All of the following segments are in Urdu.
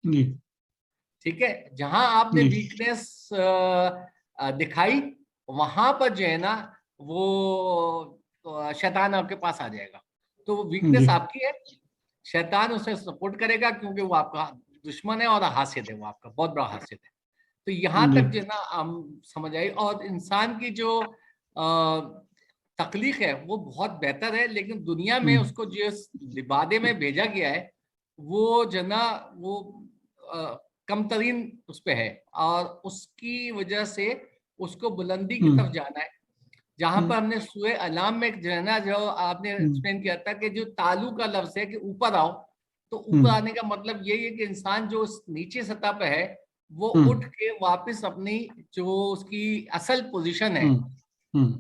جی ٹھیک ہے، جہاں آپ نے جی ویکنیس دکھائی وہاں پر جو ہے نا وہ شیطان آپ کے پاس آ جائے گا. تو وہ ویکنیس جی آپ کی ہے، شیطان اسے سپورٹ کرے گا کیونکہ وہ آپ کا دشمن ہے اور حاسد ہے، وہ آپ کا بہت بڑا حاسد ہے. تو یہاں جی تک جو ہے نا ہم سمجھ آئی. اور انسان کی جو تخلیق ہے وہ بہت بہتر ہے، لیکن دنیا میں اس کو جس لبادے میں بھیجا گیا ہے وہ جو ہے نا وہ کم ترین اس پہ ہے، اور اس کی وجہ سے اس کو بلندی کی طرف جانا ہے. جہاں پر ہم نے سورہ انعام میں جو ہے نا جو آپ نے ایکسپلین کیا تھا کہ جو تالو کا لفظ ہے کہ اوپر آؤ، تو اوپر آنے کا مطلب یہی ہے کہ انسان جو نیچے سطح پہ ہے وہ اٹھ کے واپس اپنی جو اس کی اصل پوزیشن ہے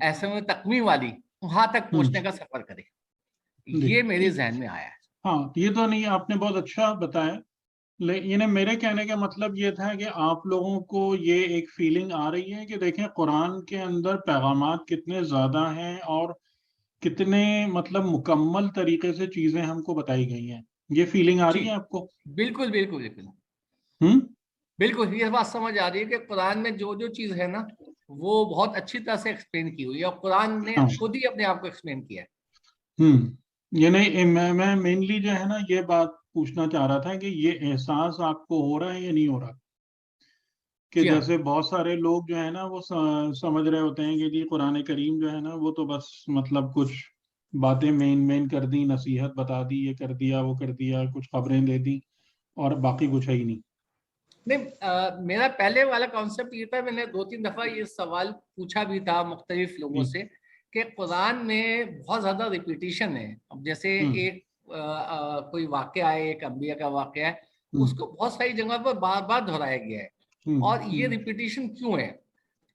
ایسے میں تکمی والی وہاں تک پہنچنے کا سفر کرے. جی یہ میرے ذہن میں آیا ہے. ہاں یہ تو نہیں، آپ نے بہت اچھا بتایا. لیکن میرے کہنے کا مطلب یہ تھا کہ آپ لوگوں کو یہ ایک فیلنگ آ رہی ہے کہ دیکھیں قرآن کے اندر پیغامات کتنے زیادہ ہیں اور کتنے مطلب مکمل طریقے سے چیزیں ہم کو بتائی گئی ہیں. یہ فیلنگ آ رہی جی ہے آپ کو؟ بالکل بالکل بالکل ہوں بالکل یہ بات سمجھ آ رہی ہے کہ قرآن میں جو جو چیز ہے نا وہ بہت اچھی طرح سے ایکسپلین کی ہوئی ہے، اور قرآن نے ہاں خود ہی اپنے آپ کو ایکسپلین کیا ہے. یعنی میں مینلی جو ہے نا یہ بات پوچھنا چاہ رہا تھا کہ یہ احساس آپ کو ہو رہا ہے یا نہیں ہو رہا کہ جی ہاں جیسے بہت سارے لوگ جو ہے نا وہ سمجھ رہے ہوتے ہیں کہ جی قرآن کریم جو ہے نا وہ تو بس مطلب کچھ باتیں مین کر دی، نصیحت بتا دی، یہ کر دیا وہ کر دیا، کچھ خبریں دے دی اور باقی کچھ ہے ہی نہیں. نہیں، میرا پہلے والا کانسیپٹ یہ تھا، میں نے 2-3 دفعہ یہ سوال پوچھا بھی تھا مختلف لوگوں جی سے کہ قرآن میں بہت زیادہ ریپیٹیشن ہے. اب جیسے ایک کوئی واقعہ ہے، ایک انبیاء کا واقعہ ہے، اس کو بہت ساری جگہ پر بار بار دہرایا گیا ہے، اور یہ ریپیٹیشن کیوں ہے؟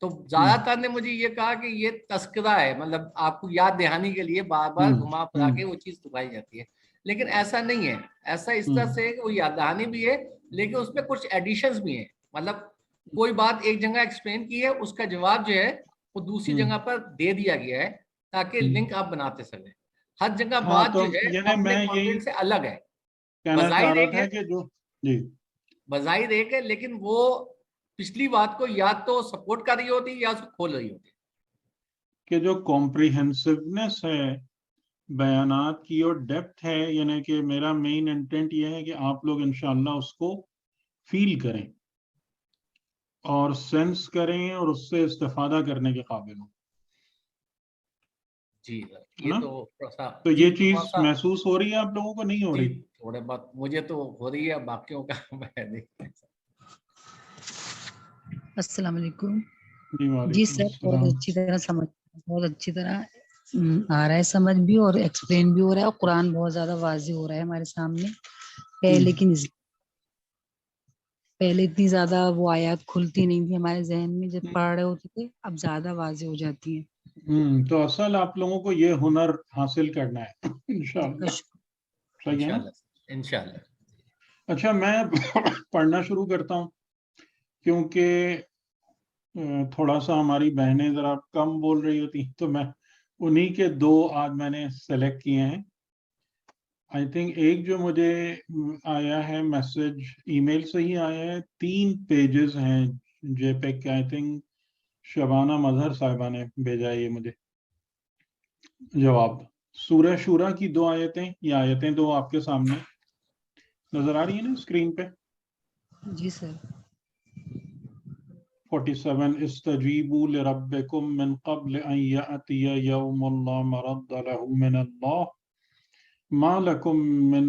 تو زیادہ تر نے مجھے یہ کہا کہ یہ تذکرہ ہے، مطلب آپ کو یاد دہانی کے لیے بار بار گھما پھرا کے وہ چیز دکھائی جاتی ہے. لیکن ایسا نہیں ہے، ایسا اس طرح سے وہ یاد دہانی بھی ہے لیکن اس میں کچھ ایڈیشنز بھی ہیں. مطلب کوئی بات ایک جگہ ایکسپلین کی ہے، اس کا جواب جو ہے وہ دوسری جگہ پر دے دیا گیا ہے تاکہ لنک آپ بناتے سکیں. ہر جگہ ہاں بات تو جو ہے وہ یعنی اپنے میں یہی کانٹینٹ سے الگ ہے. کہنا چاہ بظاہر رہا ایک تھا ہے، کہ جو جی بظاہر ایک ہے، لیکن وہ پچھلی بات کو یا تو سپورٹ کر رہی ہوتی یا اس کو کھول رہی ہوتی. کہ جو کمپریہنسونیس ہے بیانات کی اور ڈیپتھ ہے، یعنی کہ میرا مین انٹینٹ یہ ہے کہ آپ لوگ انشاءاللہ اس کو فیل کریں اور سینس کریں اور اس سے استفادہ کرنے کے قابل ہوں، جی ہے نا؟ یہ تو تھوڑا سا، تو جی یہ تھوڑا چیز سا، محسوس ہو رہی ہے آپ لوگوں کو، نہیں ہو جی رہی؟ تھوڑے بات مجھے تو ہو رہی ہے، باقیوں کا میں نہیں. السلام علیکم. جی جی وعلیکم سر، بہت السلام. اچھی طرح سمجھ، بہت اچھی طرح آ رہا ہے سمجھ بھی، اور ایکسپلین بھی ہو رہا ہے، اور قرآن بہت زیادہ واضح ہو رہا ہے ہمارے سامنے. پہلے اتنی زیادہ وہ آیات کھلتی نہیں تھی ہمارے ذہن میں جب پڑھ رہے ہوتے تھے، اب زیادہ واضح ہو جاتی ہیں. تو اصل آپ لوگوں کو یہ ہنر حاصل کرنا ہے انشاءاللہ. صحیح ہے نا؟ انشاءاللہ. اچھا میں پڑھنا شروع کرتا ہوں کیونکہ تھوڑا سا ہماری بہنیں ذرا کم بول رہی ہوتی ہیں، تو میں انہی کے 2 آج میں نے سلیکٹ کیے ہیں. آئی تھنک ایک جو مجھے آیا ہے میسج ای میل سے ہی آیا ہے، 3 پیجز ہیں جے پیک کے. آئی تھنک شبانہ مظہر صاحبہ نے بھیجا ہے یہ مجھے جواب. سورہ شورا کی 2 آیتیں، یہ آیتیں 2 آپ کے سامنے نظر آ رہی ہیں نا اسکرین پہ؟ جی سر. 47 استجیبوا لربکم من قبل ان یأتی یوم لا مرد له من اللہ ما لکم من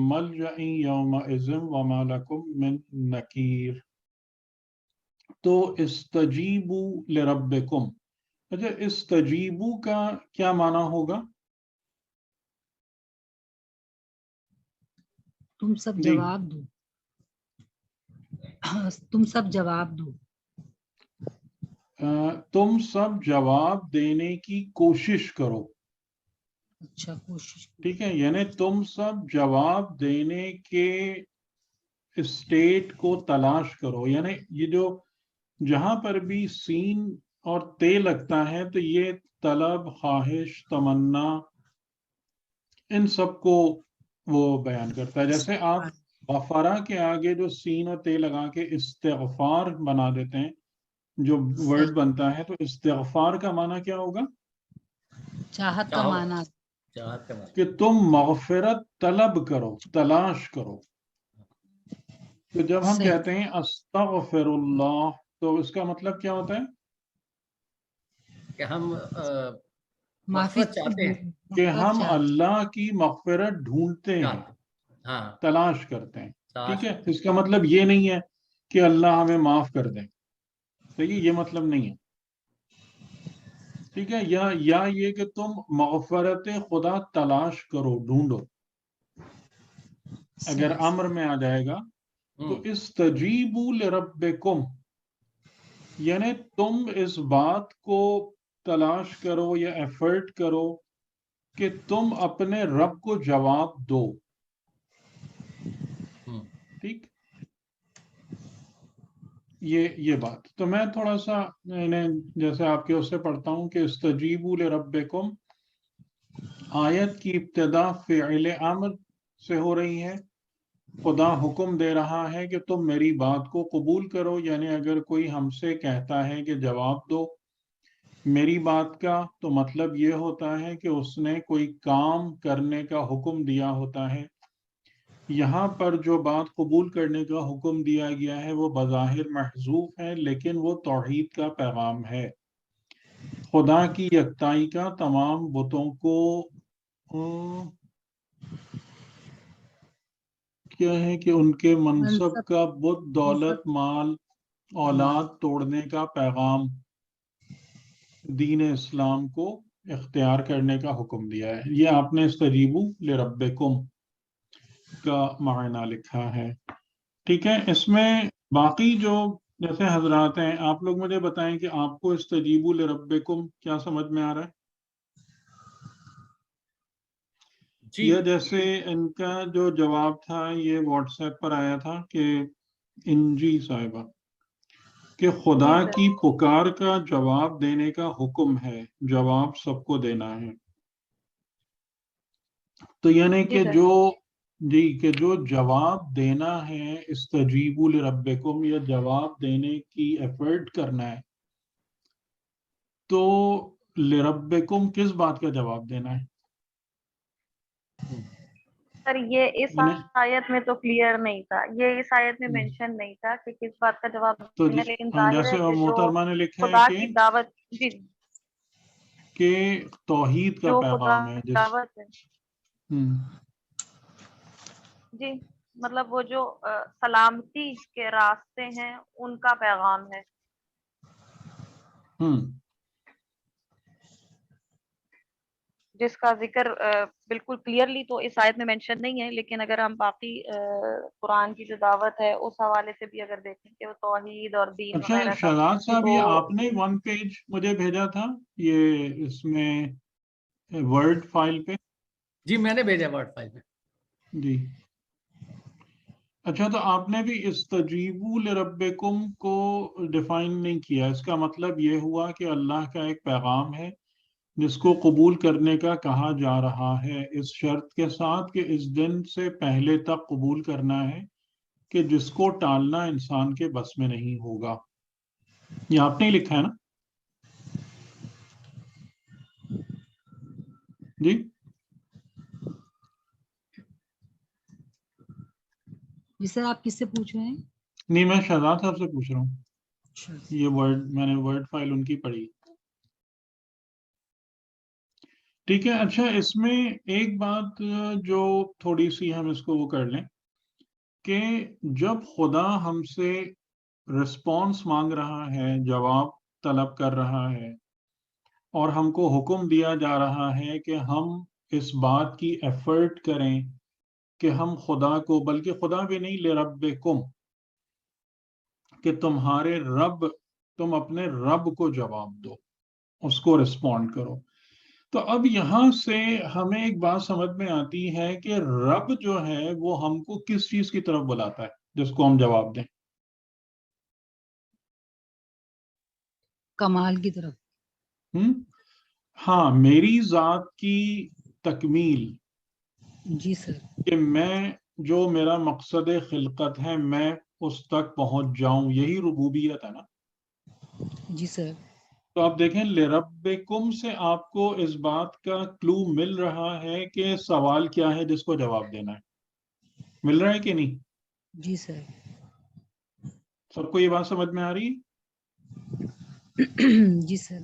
ملجأ یومئذ وما لکم من نکیر. تو استجیبوا لربکم، اچھا استجیبوا کا کیا معنی ہوگا؟ تم سب جی جواب دو، تم سب جواب دو. تم سب جواب دینے کی کوشش کرو. اچھا کوشش. ٹھیک ہے، یعنی تم سب جواب دینے کے اسٹیٹ کو تلاش کرو. یعنی یہ جو جہاں پر بھی سین اور تے لگتا ہے تو یہ طلب، خواہش، تمنا، ان سب کو وہ بیان کرتا ہے. جیسے آپ غفرا کے آگے جو سین و تے لگا کے استغفار بنا دیتے ہیں جو ورڈ بنتا ہے، تو استغفار کا معنی کیا ہوگا؟ چاہت کا معنی، چاہت کا معنی کہ تم مغفرت طلب کرو، تلاش کرو. تو جب ہم کہتے ہیں استغفر اللہ تو اس کا مطلب کیا ہوتا ہے؟ کہ ہم معافی چاہتے ہیں، کہ ہم اللہ کی مغفرت ڈھونڈتے ہیں، ہاں تلاش کرتے ہیں. ٹھیک ہے، اس کا مطلب یہ نہیں ہے کہ اللہ ہمیں معاف کر دے. صحیح، یہ مطلب نہیں ہے. ٹھیک ہے، یا یہ کہ تم مغفرت خدا تلاش کرو، ڈھونڈو. اگر امر میں آ جائے گا تو استجیبوا لربکم، یعنی تم اس بات کو تلاش کرو یا ایفرٹ کرو کہ تم اپنے رب کو جواب دو. ٹھیک، یہ بات. تو میں تھوڑا سا جیسے آپ کے اس سے پڑھتا ہوں کہ استجیبوا لربکم، آیت کی ابتدا فعل امر سے ہو رہی ہے. خدا حکم دے رہا ہے کہ تم میری بات کو قبول کرو، یعنی اگر کوئی ہم سے کہتا ہے کہ جواب دو میری بات کا، تو مطلب یہ ہوتا ہے کہ اس نے کوئی کام کرنے کا حکم دیا ہوتا ہے. یہاں پر جو بات قبول کرنے کا حکم دیا گیا ہے وہ بظاہر محذوف ہے، لیکن وہ توحید کا پیغام ہے، خدا کی یکتائی کا. تمام بتوں کو کیا ہے کہ ان کے منصب کا بت، دولت، مال، اولاد توڑنے کا پیغام دین اسلام کو اختیار کرنے کا حکم دیا ہے. یہ آپ نے استجیبوا لربکم کا معنی لکھا ہے. ٹھیک ہے، اس میں باقی جو جیسے حضرات ہیں، آپ لوگ مجھے بتائیں کہ آپ کو استجیبوا لربکم کیا سمجھ میں آ رہا ہے؟ یہ جیسے ان کا جو جواب تھا یہ واٹس ایپ پر آیا تھا کہ انجی صاحبہ کہ خدا کی پکار کا جواب دینے کا حکم ہے، جواب سب کو دینا ہے. تو یعنی کہ جو جواب دینا ہے استجیبوا لربکم، یا جواب دینے کی ایفرٹ کرنا ہے، تو لربکم کس بات کا جواب دینا ہے؟ سر یہ اس آیت میں تو کلیئر نہیں تھا، یہ اس آیت میں مینشن نہیں تھا کہ کس بات کا جواب دینا، لیکن ظاہر ہے کہ محترمہ نے لکھا خدا ہے کی دعوت کہ توحید کا پیغام ہے دعوت ہے جی، مطلب وہ جو سلامتی کے راستے ہیں ان کا پیغام ہے. جس کا ذکر بالکل کلیئرلی تو اس آیت میں مینشن نہیں ہے، لیکن اگر ہم باقی قرآن کی جو دعوت ہے اس حوالے سے بھی اگر دیکھیں کہ وہ توحید اور دین اچھا وغیرہ کا. شہزاد صاحب، یہ آپ نے 1 پیج مجھے بھیجا تھا یہ اس میں ورڈ فائل پہ؟ جی میں نے بھیجا ورڈ فائل پہ. جی اچھا، تو آپ نے بھی استجیبوا لربکم کو ڈیفائن نہیں کیا. اس کا مطلب یہ ہوا کہ اللہ کا ایک پیغام ہے جس کو قبول کرنے کا کہا جا رہا ہے، اس شرط کے ساتھ کہ اس دن سے پہلے تک قبول کرنا ہے، کہ جس کو ٹالنا انسان کے بس میں نہیں ہوگا. یہ آپ نے ہی لکھا ہے نا؟ جی جی سر، آپ کس سے پوچھ رہے ہیں؟ نہیں، میں شہزاد صاحب سے پوچھ رہا ہوں. یہ میں نے ورڈ فائل ان کی پڑھی. ٹھیک ہے. اچھا، اس میں ایک بات جو تھوڑی سی ہم اس کو وہ کر لیں کہ جب خدا ہم سے رسپانس مانگ رہا ہے، جواب طلب کر رہا ہے، اور ہم کو حکم دیا جا رہا ہے کہ ہم اس بات کی ایفرٹ کریں کہ ہم خدا کو، بلکہ خدا بھی نہیں، لربکم، کہ تمہارے رب، تم اپنے رب کو جواب دو، اس کو رسپونڈ کرو. تو اب یہاں سے ہمیں ایک بات سمجھ میں آتی ہے کہ رب جو ہے وہ ہم کو کس چیز کی طرف بلاتا ہے جس کو ہم جواب دیں؟ کمال کی طرف. ہاں، میری ذات کی تکمیل. جی سر. کہ میں جو میرا مقصد خلقت ہے میں اس تک پہنچ جاؤں، یہی ربوبیت ہے نا. جی سر. تو آپ دیکھیں لربکم سے آپ کو اس بات کا کلو مل رہا ہے کہ سوال کیا ہے جس کو جواب دینا ہے. مل رہا ہے کہ نہیں؟ جی سر. سب کو یہ بات سمجھ میں آ رہی ہے؟ جی سر.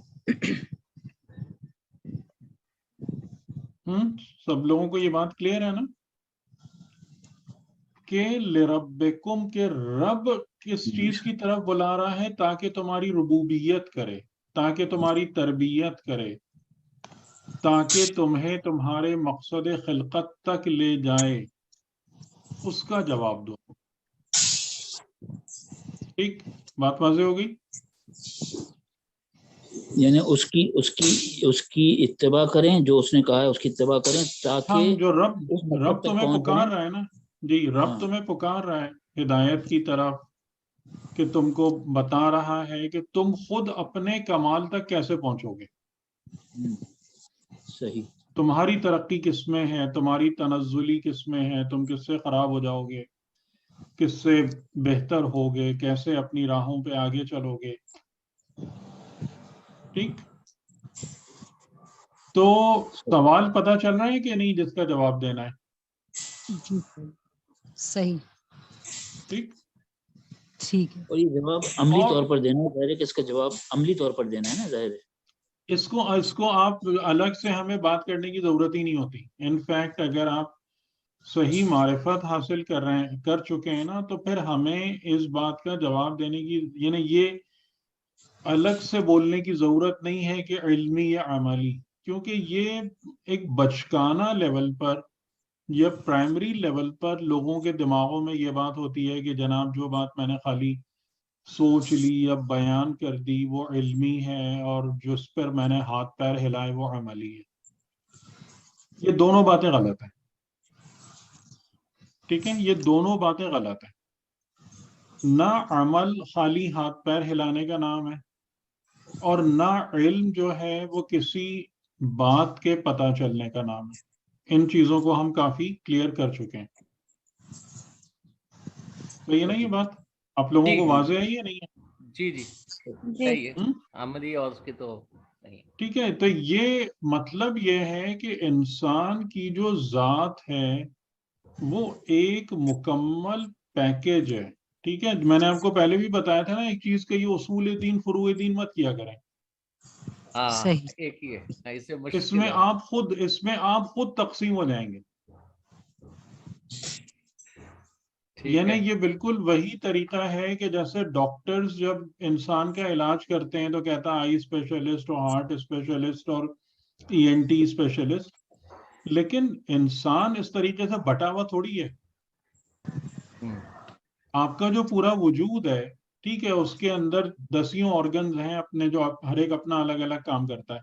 سب لوگوں کو یہ بات کلیئر ہے نا کہ لربکم کے رب کس چیز کی طرف بلا رہا ہے؟ تاکہ تمہاری ربوبیت کرے، تاکہ تمہاری تربیت کرے، تاکہ تمہیں تمہارے مقصد خلقت تک لے جائے. اس کا جواب دو. ٹھیک، بات واضح ہوگی؟ یعنی اس کی اتباع کریں، جو اس نے کہا ہے اس کی اتباع کریں تاکہ جو اس مقصد رب تک تمہیں پہنچ پکار جائیں. رہا ہے نا جی، رب تمہیں پکار رہا ہے ہدایت کی طرف، کہ تم کو بتا رہا ہے کہ تم خود اپنے کمال تک کیسے پہنچو گے. صحیح. تمہاری ترقی کس میں ہے، تمہاری تنزلی کس میں ہے، تم کس سے خراب ہو جاؤ گے، کس سے بہتر ہوگے، کیسے اپنی راہوں پہ آگے چلو گے. ٹھیک، تو سوال پتہ چل رہا ہے کہ نہیں جس کا جواب دینا ہے؟ جی سر. صحیح. ٹھیک. ٹھیک ہے. اور یہ جواب عملی طور پر دینا ہے، ظاہر ہے کہ اس کا جواب عملی طور پر دینا ہے نا، ظاہر ہے. اس کو آپ الگ سے ہمیں بات کرنے کی ضرورت ہی نہیں ہوتی. انفیکٹ اگر آپ صحیح معرفت حاصل کر چکے ہیں نا، تو پھر ہمیں اس بات کا جواب دینے کی، یعنی یہ الگ سے بولنے کی ضرورت نہیں ہے کہ علمی یا عملی، کیونکہ یہ ایک بچکانہ لیول پر یا پرائمری لیول پر لوگوں کے دماغوں میں یہ بات ہوتی ہے کہ جناب جو بات میں نے خالی سوچ لی یا بیان کر دی وہ علمی ہے، اور جس پر میں نے ہاتھ پیر ہلائے وہ عملی ہے. یہ دونوں باتیں غلط ہیں. ٹھیک ہے، یہ دونوں باتیں غلط ہیں. نہ عمل خالی ہاتھ پیر ہلانے کا نام ہے، اور نہ علم جو ہے وہ کسی بات کے پتہ چلنے کا نام ہے. ان چیزوں کو ہم کافی کلیئر کر چکے ہیں. تو یہ نہیں یہ بات آپ لوگوں کو واضح ہے یا نہیں ہے؟ جی جی صحیح ہے. عملی اور اس کے تو نہیں. ٹھیک ہے، تو یہ مطلب یہ ہے کہ انسان کی جو ذات ہے وہ ایک مکمل پیکیج ہے. ٹھیک ہے، میں نے آپ کو پہلے بھی بتایا تھا نا ایک چیز کہ یہ اصول دین فروع دین مت کیا کریں. صحیح. ایک ہی ہے، اس میں آپ خود تقسیم ہو جائیں گے. یعنی یہ بالکل وہی طریقہ ہے کہ جیسے ڈاکٹرز جب انسان کا علاج کرتے ہیں تو کہتا ہے آئی اسپیشلسٹ اور ہارٹ اسپیشلسٹ اور ENT اسپیشلسٹ، لیکن انسان اس طریقے سے بٹا ہوا تھوڑی ہے. آپ کا جو پورا وجود ہے، ٹھیک ہے، اس کے اندر 10 آرگنز ہیں اپنے، جو ہر ایک اپنا الگ الگ کام کرتا ہے.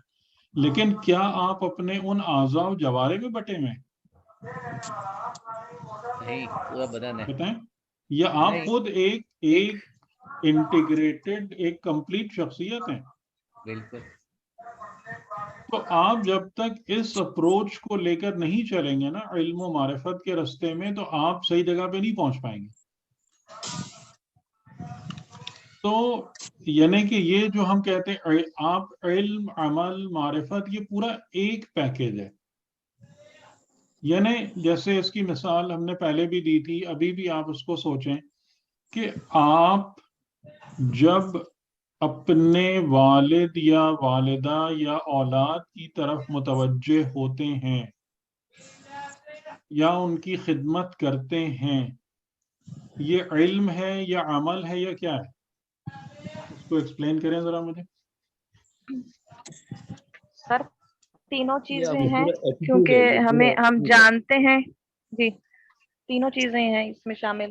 لیکن کیا آپ اپنے ان اعضاء و جوارے میں بٹے ہوئے ہیں؟ پورا بدن ہے بتائیں. یا آپ خود ایک انٹیگریٹڈ ایک کمپلیٹ شخصیت ہیں. بالکل. تو آپ جب تک اس اپروچ کو لے کر نہیں چلیں گے نا علم و معرفت کے رستے میں، تو آپ صحیح جگہ پہ نہیں پہنچ پائیں گے. تو یعنی کہ یہ جو ہم کہتے ہیں آپ علم، عمل، معرفت، یہ پورا ایک پیکیج ہے. یعنی جیسے اس کی مثال ہم نے پہلے بھی دی تھی، ابھی بھی آپ اس کو سوچیں کہ آپ جب اپنے والد یا والدہ یا اولاد کی طرف متوجہ ہوتے ہیں یا ان کی خدمت کرتے ہیں، یہ علم ہے یا عمل ہے یا کیا ہے؟ اس کو ایکسپلین کریں ذرا مجھے. سر تینوں چیزیں یہ ہیں، پورا attitude ہے، کیونکہ یہ ہمیں پورا ہم attitude ہے. جانتے ہیں جی تینوں چیزیں ہیں اس میں شامل.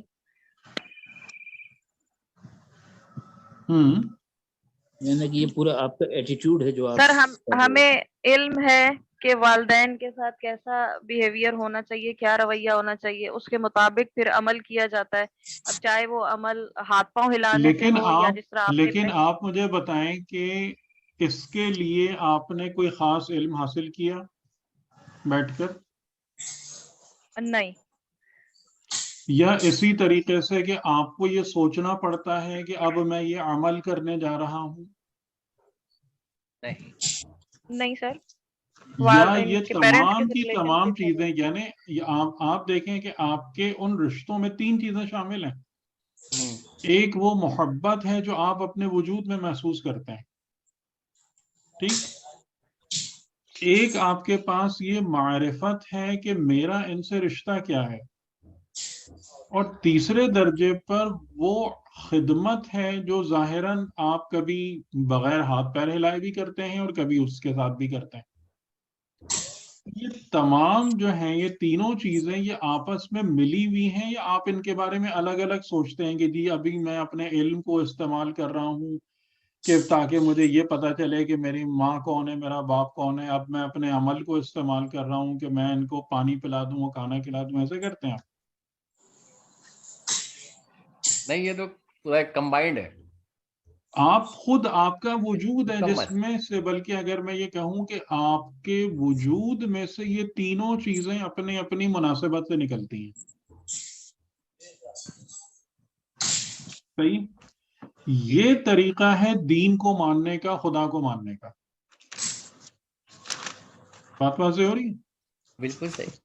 یعنی کہ یہ پورا آپ کا ایٹیٹیوڈ ہے جو آپ سر ہمیں علم ہے کہ والدین کے ساتھ کیسا بیہیویئر ہونا چاہیے، کیا رویہ ہونا چاہیے، اس کے مطابق پھر عمل کیا جاتا ہے. اب چاہے وہ عمل ہاتھ پاؤں ہلانے سے ہو یا جس طرح لیکن آپ مجھے بتائیں کہ اس کے لیے آپ نے کوئی خاص علم حاصل کیا بیٹھ کر؟ نہیں. یا اسی طریقے سے کہ آپ کو یہ سوچنا پڑتا ہے کہ اب میں یہ عمل کرنے جا رہا ہوں؟ نہیں سر. یا یہ کے پیرنٹس تمام کے کی ساتھ تمام relationship ہے. چیزیں، یعنی آپ دیکھیں کہ آپ کے ان رشتوں میں 3 چیزیں شامل ہیں. ایک وہ محبت ہے جو آپ اپنے وجود میں محسوس کرتے ہیں، ٹھیک. ایک آپ کے پاس یہ معرفت ہے کہ میرا ان سے رشتہ کیا ہے، اور تیسرے درجے پر وہ خدمت ہے جو ظاہراً آپ کبھی بغیر ہاتھ پیر ہلائے بھی کرتے ہیں اور کبھی اس کے ساتھ بھی کرتے ہیں. یہ تمام جو ہیں، یہ تینوں چیزیں یہ آپس میں ملی ہوئی ہیں، یا آپ ان کے بارے میں الگ الگ سوچتے ہیں کہ جی ابھی میں اپنے علم کو استعمال کر رہا ہوں کہ تاکہ مجھے یہ پتا چلے کہ میری ماں کون ہے، میرا باپ کون ہے، اب میں اپنے عمل کو استعمال کر رہا ہوں کہ میں ان کو پانی پلا دوں، کھانا کھلا دوں، ایسے کرتے ہیں آپ؟ نہیں، یہ تو پورا کمبائنڈ ہے. آپ خود، آپ کا وجود ہے جس میں سے، بلکہ اگر میں یہ کہوں کہ آپ کے وجود میں سے یہ تینوں چیزیں اپنی اپنی مناسبت سے نکلتی ہیں. صحیح. یہ طریقہ ہے دین کو ماننے کا، خدا کو ماننے کا. بات واضح ہو رہی ہے؟ بالکل صحیح.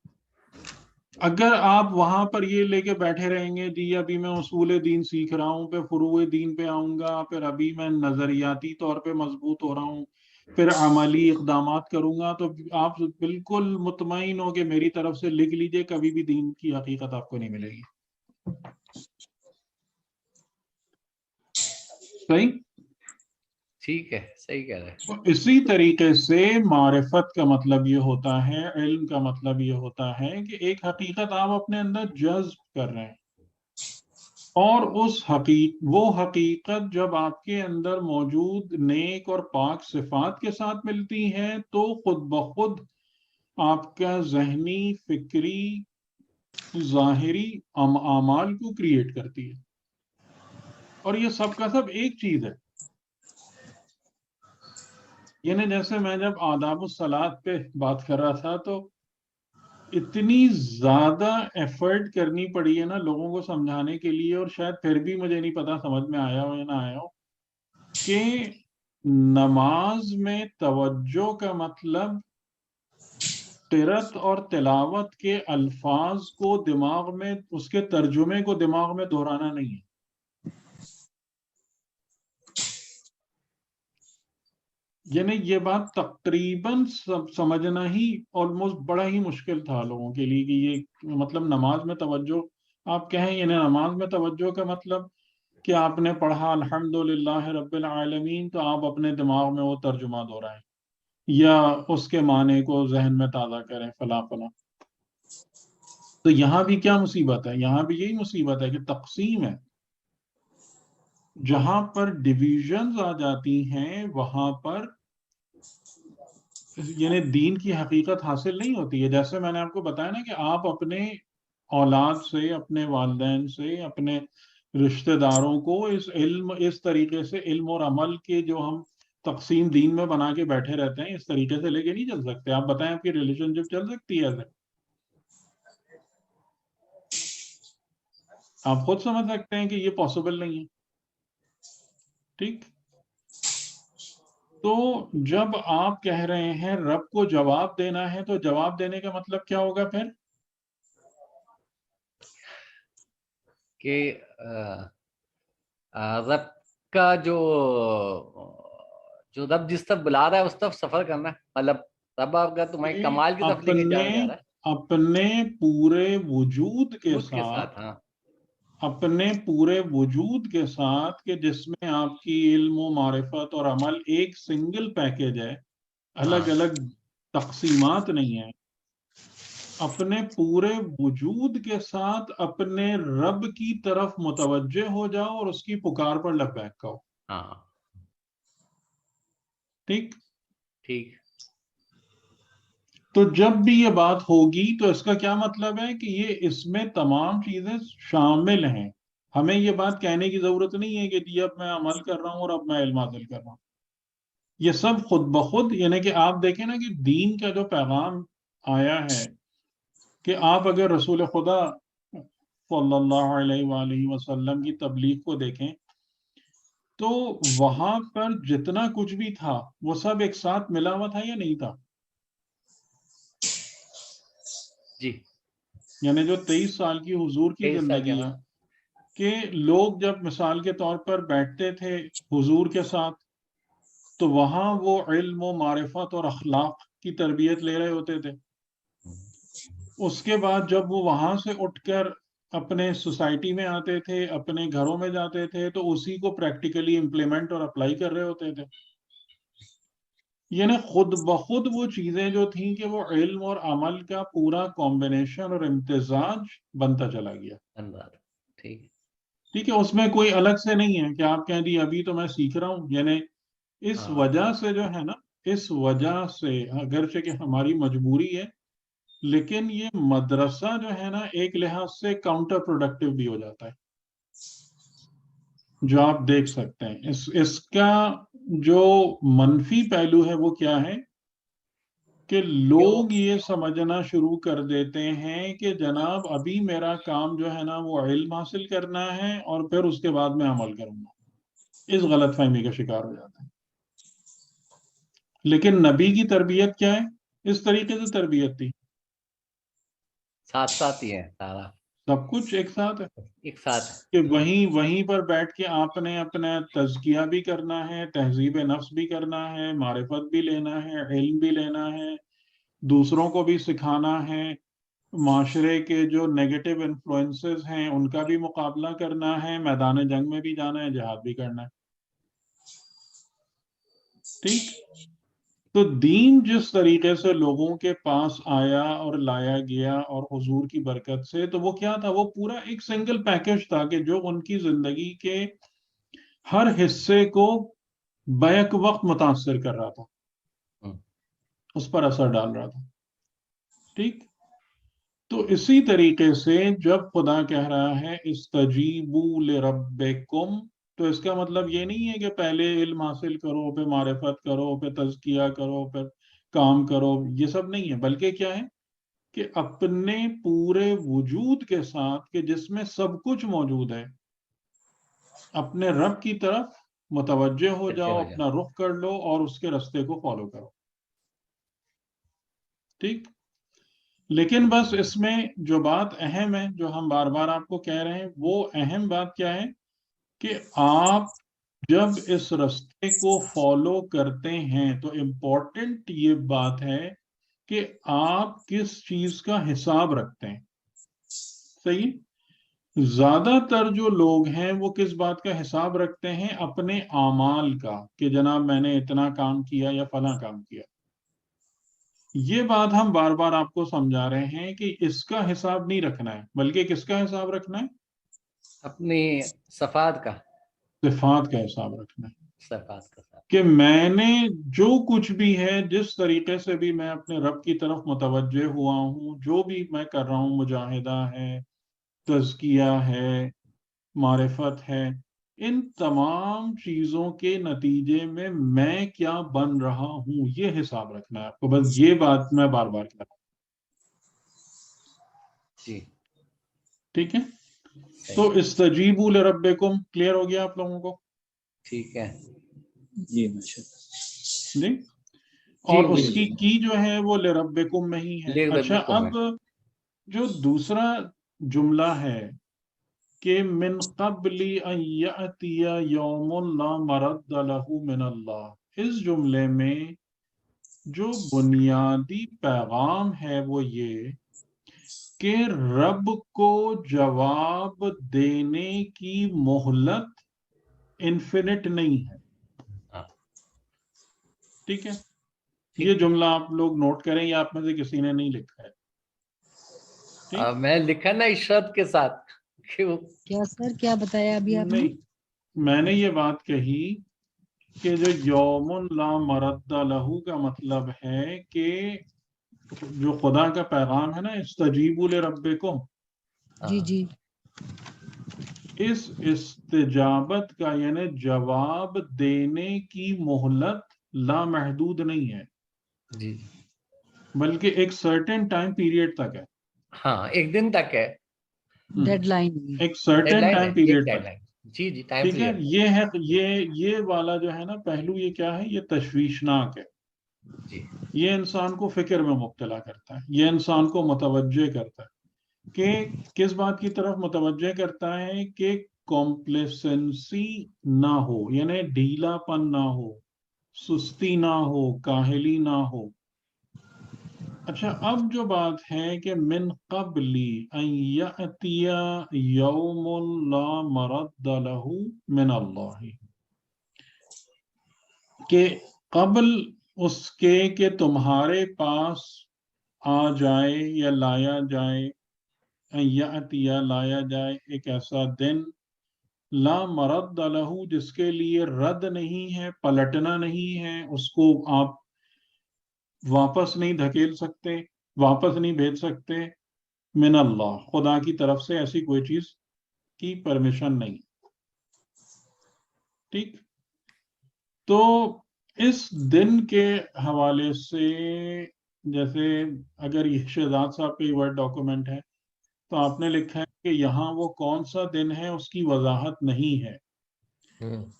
اگر آپ وہاں پر یہ لے کے بیٹھے رہیں گے جی ابھی میں اصول دین سیکھ رہا ہوں، پھر فروع دین پہ آؤں گا، پھر ابھی میں نظریاتی طور پہ مضبوط ہو رہا ہوں، پھر عملی اقدامات کروں گا، تو آپ بالکل مطمئن ہو کہ میری طرف سے لکھ لیجئے کبھی بھی دین کی حقیقت آپ کو نہیں ملے گی. صحیح. ٹھیک ہے، صحیح کہہ رہے ہیں. اسی طریقے سے معرفت کا مطلب یہ ہوتا ہے، علم کا مطلب یہ ہوتا ہے کہ ایک حقیقت آپ اپنے اندر جذب کر رہے ہیں، اور وہ حقیقت جب آپ کے اندر موجود نیک اور پاک صفات کے ساتھ ملتی ہے تو خود بخود آپ کا ذہنی، فکری، ظاہری اعمال کو کریٹ کرتی ہے. اور یہ سب کا سب ایک چیز ہے. یعنی جیسے میں جب آداب الصلاۃ پہ بات کر رہا تھا تو اتنی زیادہ ایفرٹ کرنی پڑی ہے نا لوگوں کو سمجھانے کے لیے، اور شاید پھر بھی مجھے نہیں پتا سمجھ میں آیا ہو یا نہ آیا ہو، کہ نماز میں توجہ کا مطلب قرات اور تلاوت کے الفاظ کو دماغ میں، اس کے ترجمے کو دماغ میں دہرانا نہیں ہے. یعنی یہ بات تقریباً سمجھنا ہی آلموسٹ بڑا ہی مشکل تھا لوگوں کے لیے، کہ یہ مطلب نماز میں توجہ آپ کہیں، یعنی نماز میں توجہ کا مطلب کہ آپ نے پڑھا الحمدللہ رب العالمین تو آپ اپنے دماغ میں وہ ترجمہ دہرائیں یا اس کے معنی کو ذہن میں تازہ کریں فلاں فلاں. تو یہاں بھی کیا مصیبت ہے؟ یہاں بھی یہی مصیبت ہے کہ تقسیم ہے. جہاں پر ڈویژنز آ جاتی ہیں وہاں پر یعنی دین کی حقیقت حاصل نہیں ہوتی ہے. جیسے میں نے آپ کو بتایا نا کہ آپ اپنے اولاد سے، اپنے والدین سے، اپنے رشتہ داروں کو اس طریقے سے علم اور عمل کے جو ہم تقسیم دین میں بنا کے بیٹھے رہتے ہیں، اس طریقے سے لے کے نہیں چل سکتے. آپ بتائیں آپ کی ریلیشن شپ چل سکتی ہے ایسے؟ آپ خود سمجھ سکتے ہیں کہ یہ پاسبل نہیں ہے. ٹھیک. تو جب آپ کہہ رہے ہیں رب کو جواب دینا ہے تو جواب دینے کا مطلب کیا ہوگا پھر؟ کہ رب کا جو رب جس طرف بلا رہا ہے اس طرف سفر کرنا ہے. مطلب رب آپ کا تمہیں کمال کی طرف لے کے جانا چاہ رہا ہے اپنے پورے وجود کے ساتھ، ہاں، اپنے پورے وجود کے ساتھ، کہ جس میں آپ کی علم و معرفت اور عمل ایک سنگل پیکج ہے، الگ الگ تقسیمات نہیں ہیں. اپنے پورے وجود کے ساتھ اپنے رب کی طرف متوجہ ہو جاؤ اور اس کی پکار پر لبیک کہو. ہاں، ٹھیک. ٹھیک. تو جب بھی یہ بات ہوگی تو اس کا کیا مطلب ہے کہ یہ اس میں تمام چیزیں شامل ہیں. ہمیں یہ بات کہنے کی ضرورت نہیں ہے کہ جی اب میں عمل کر رہا ہوں اور اب میں علم حاصل کر رہا ہوں. یہ سب خود بخود، یعنی کہ آپ دیکھیں نا کہ دین کا جو پیغام آیا ہے کہ آپ اگر رسول خدا صلی اللہ علیہ وآلہ وسلم کی تبلیغ کو دیکھیں تو وہاں پر جتنا کچھ بھی تھا وہ سب ایک ساتھ ملا ہوا تھا یا نہیں تھا؟ جی یعنی جو 23 سال کی حضور کی زندگی ہے کہ لوگ جب مثال کے طور پر بیٹھتے تھے حضور کے ساتھ تو وہاں وہ علم و معرفت اور اخلاق کی تربیت لے رہے ہوتے تھے. اس کے بعد جب وہ وہاں سے اٹھ کر اپنے سوسائٹی میں آتے تھے، اپنے گھروں میں جاتے تھے تو اسی کو پریکٹیکلی امپلیمنٹ اور اپلائی کر رہے ہوتے تھے. یعنی خود بخود وہ چیزیں جو تھیں کہ وہ علم اور عمل کا پورا کمبینیشن اور امتزاج بنتا چلا گیا. ٹھیک ہے، اس میں کوئی الگ سے نہیں ہے کہ آپ کہیں جی ابھی تو میں سیکھ رہا ہوں. یعنی اس وجہ سے جو ہے نا، اس وجہ سے اگرچہ کہ ہماری مجبوری ہے لیکن یہ مدرسہ جو ہے نا ایک لحاظ سے کاؤنٹر پروڈکٹیو بھی ہو جاتا ہے. جو آپ دیکھ سکتے ہیں اس کا جو منفی پہلو ہے وہ کیا ہے کہ لوگ یہ سمجھنا شروع کر دیتے ہیں کہ جناب ابھی میرا کام جو ہے نا وہ علم حاصل کرنا ہے اور پھر اس کے بعد میں عمل کروں گا. اس غلط فہمی کا شکار ہو جاتا ہے. لیکن نبی کی تربیت کیا ہے؟ اس طریقے سے تربیت تھی، ساتھ ساتھ ہی ہے، سارا سب کچھ ایک ساتھ ہے، ایک ساتھ کہ وہیں پر بیٹھ کے آپ نے اپنا تزکیہ بھی کرنا ہے، تہذیب نفس بھی کرنا ہے، معرفت بھی لینا ہے، علم بھی لینا ہے، دوسروں کو بھی سکھانا ہے، معاشرے کے جو نیگیٹو انفلوئنسز ہیں ان کا بھی مقابلہ کرنا ہے، میدان جنگ میں بھی جانا ہے، جہاد بھی کرنا ہے. ٹھیک، تو دین جس طریقے سے لوگوں کے پاس آیا اور لایا گیا اور حضور کی برکت سے، تو وہ کیا تھا؟ وہ پورا ایک سنگل پیکج تھا کہ جو ان کی زندگی کے ہر حصے کو بیک وقت متاثر کر رہا تھا، اس پر اثر ڈال رہا تھا. ٹھیک، تو اسی طریقے سے جب خدا کہہ رہا ہے استجیبوا لربکم، تو اس کا مطلب یہ نہیں ہے کہ پہلے علم حاصل کرو، پھر معرفت کرو، پھر تزکیہ کرو، پھر کام کرو. یہ سب نہیں ہے، بلکہ کیا ہے کہ اپنے پورے وجود کے ساتھ کہ جس میں سب کچھ موجود ہے، اپنے رب کی طرف متوجہ ہو جاؤ، اپنا رخ کر لو اور اس کے راستے کو فالو کرو. ٹھیک، لیکن بس اس میں جو بات اہم ہے، جو ہم بار بار آپ کو کہہ رہے ہیں، وہ اہم بات کیا ہے کہ آپ جب اس راستے کو فالو کرتے ہیں تو امپورٹنٹ یہ بات ہے کہ آپ کس چیز کا حساب رکھتے ہیں. صحیح، زیادہ تر جو لوگ ہیں وہ کس بات کا حساب رکھتے ہیں؟ اپنے اعمال کا، کہ جناب میں نے اتنا کام کیا یا فلاں کام کیا. یہ بات ہم بار بار آپ کو سمجھا رہے ہیں کہ اس کا حساب نہیں رکھنا ہے، بلکہ کس کا حساب رکھنا ہے؟ اپنی صفات کا، صفات کا حساب رکھنا ہے، صفات کا کہ میں نے جو کچھ بھی ہے، جس طریقے سے بھی میں اپنے رب کی طرف متوجہ ہوا ہوں، جو بھی میں کر رہا ہوں، مجاہدہ ہے، تزکیہ ہے، معرفت ہے، ان تمام چیزوں کے نتیجے میں میں کیا بن رہا ہوں، یہ حساب رکھنا ہے آپ کو. بس یہ بات میں بار بار کہہ رہا ہوں. جی ٹھیک ہے، تو استجیبوا لربکم کلیئر ہو گیا آپ لوگوں کو؟ ٹھیک ہے جی جی، اور اس کی جو ہے وہ لربکم میں ہی ہے. اچھا، اب جو دوسرا جملہ ہے کہ من قبل ان یأتی یوم لا مرد لہ من اللہ، اس جملے میں جو بنیادی پیغام ہے وہ یہ کہ رب کو جواب دینے کی مہلت انفینٹ نہیں ہے. ٹھیک ہے، یہ جملہ آپ لوگ نوٹ کریں، یا آپ میں سے کسی نے نہیں لکھا ہے؟ میں لکھا نا اس شرط کے ساتھ. کیا سر، کیا بتایا ابھی آپ نے؟ نہیں، میں نے یہ بات کہی کہ جو یوم لا مرد لہو کا مطلب ہے کہ جو خدا کا پیغام ہے نا استجیبوا لربکم، جی جی، اس استجابت کا یعنی جواب دینے کی مہلت لامحدود نہیں ہے، جی، بلکہ ایک سرٹن ٹائم پیریڈ تک ہے. ہاں، ایک دن تک ہے. ڈیڈ لائن ایک سرٹن ٹائم پیریڈ پر. جی جی ٹائم ٹھیک ہے, پیریڈ. یہ ہے یہ والا جو ہے نا پہلو, یہ کیا ہے, یہ تشویشناک ہے. جی یہ انسان کو فکر میں مبتلا کرتا ہے, یہ انسان کو متوجہ کرتا ہے کہ کس بات کی طرف متوجہ کرتا ہے کہ کمپلیسنسی نہ ہو, یعنی ڈھیلا پن نہ ہو, سستی نہ ہو, کاہلی نہ ہو. اچھا, اب جو بات ہے کہ من قبلی ان یأتی یوم لا مرد لہ من اللہ, کہ قبل اس کے کہ تمہارے پاس آ جائے یا لایا جائے, ان یأتی لایا جائے ایک ایسا دن, لا مرد لہ جس کے لیے رد نہیں ہے, پلٹنا نہیں ہے, اس کو آپ واپس نہیں دھکیل سکتے, واپس نہیں بھیج سکتے, من اللہ, خدا کی طرف سے ایسی کوئی چیز کی پرمیشن نہیں. ٹھیک, تو اس دن کے حوالے سے جیسے اگر یہ شہزاد صاحب کا ورڈ ڈاکومنٹ ہے تو آپ نے لکھا ہے کہ یہاں وہ کون سا دن ہے اس کی وضاحت نہیں ہے,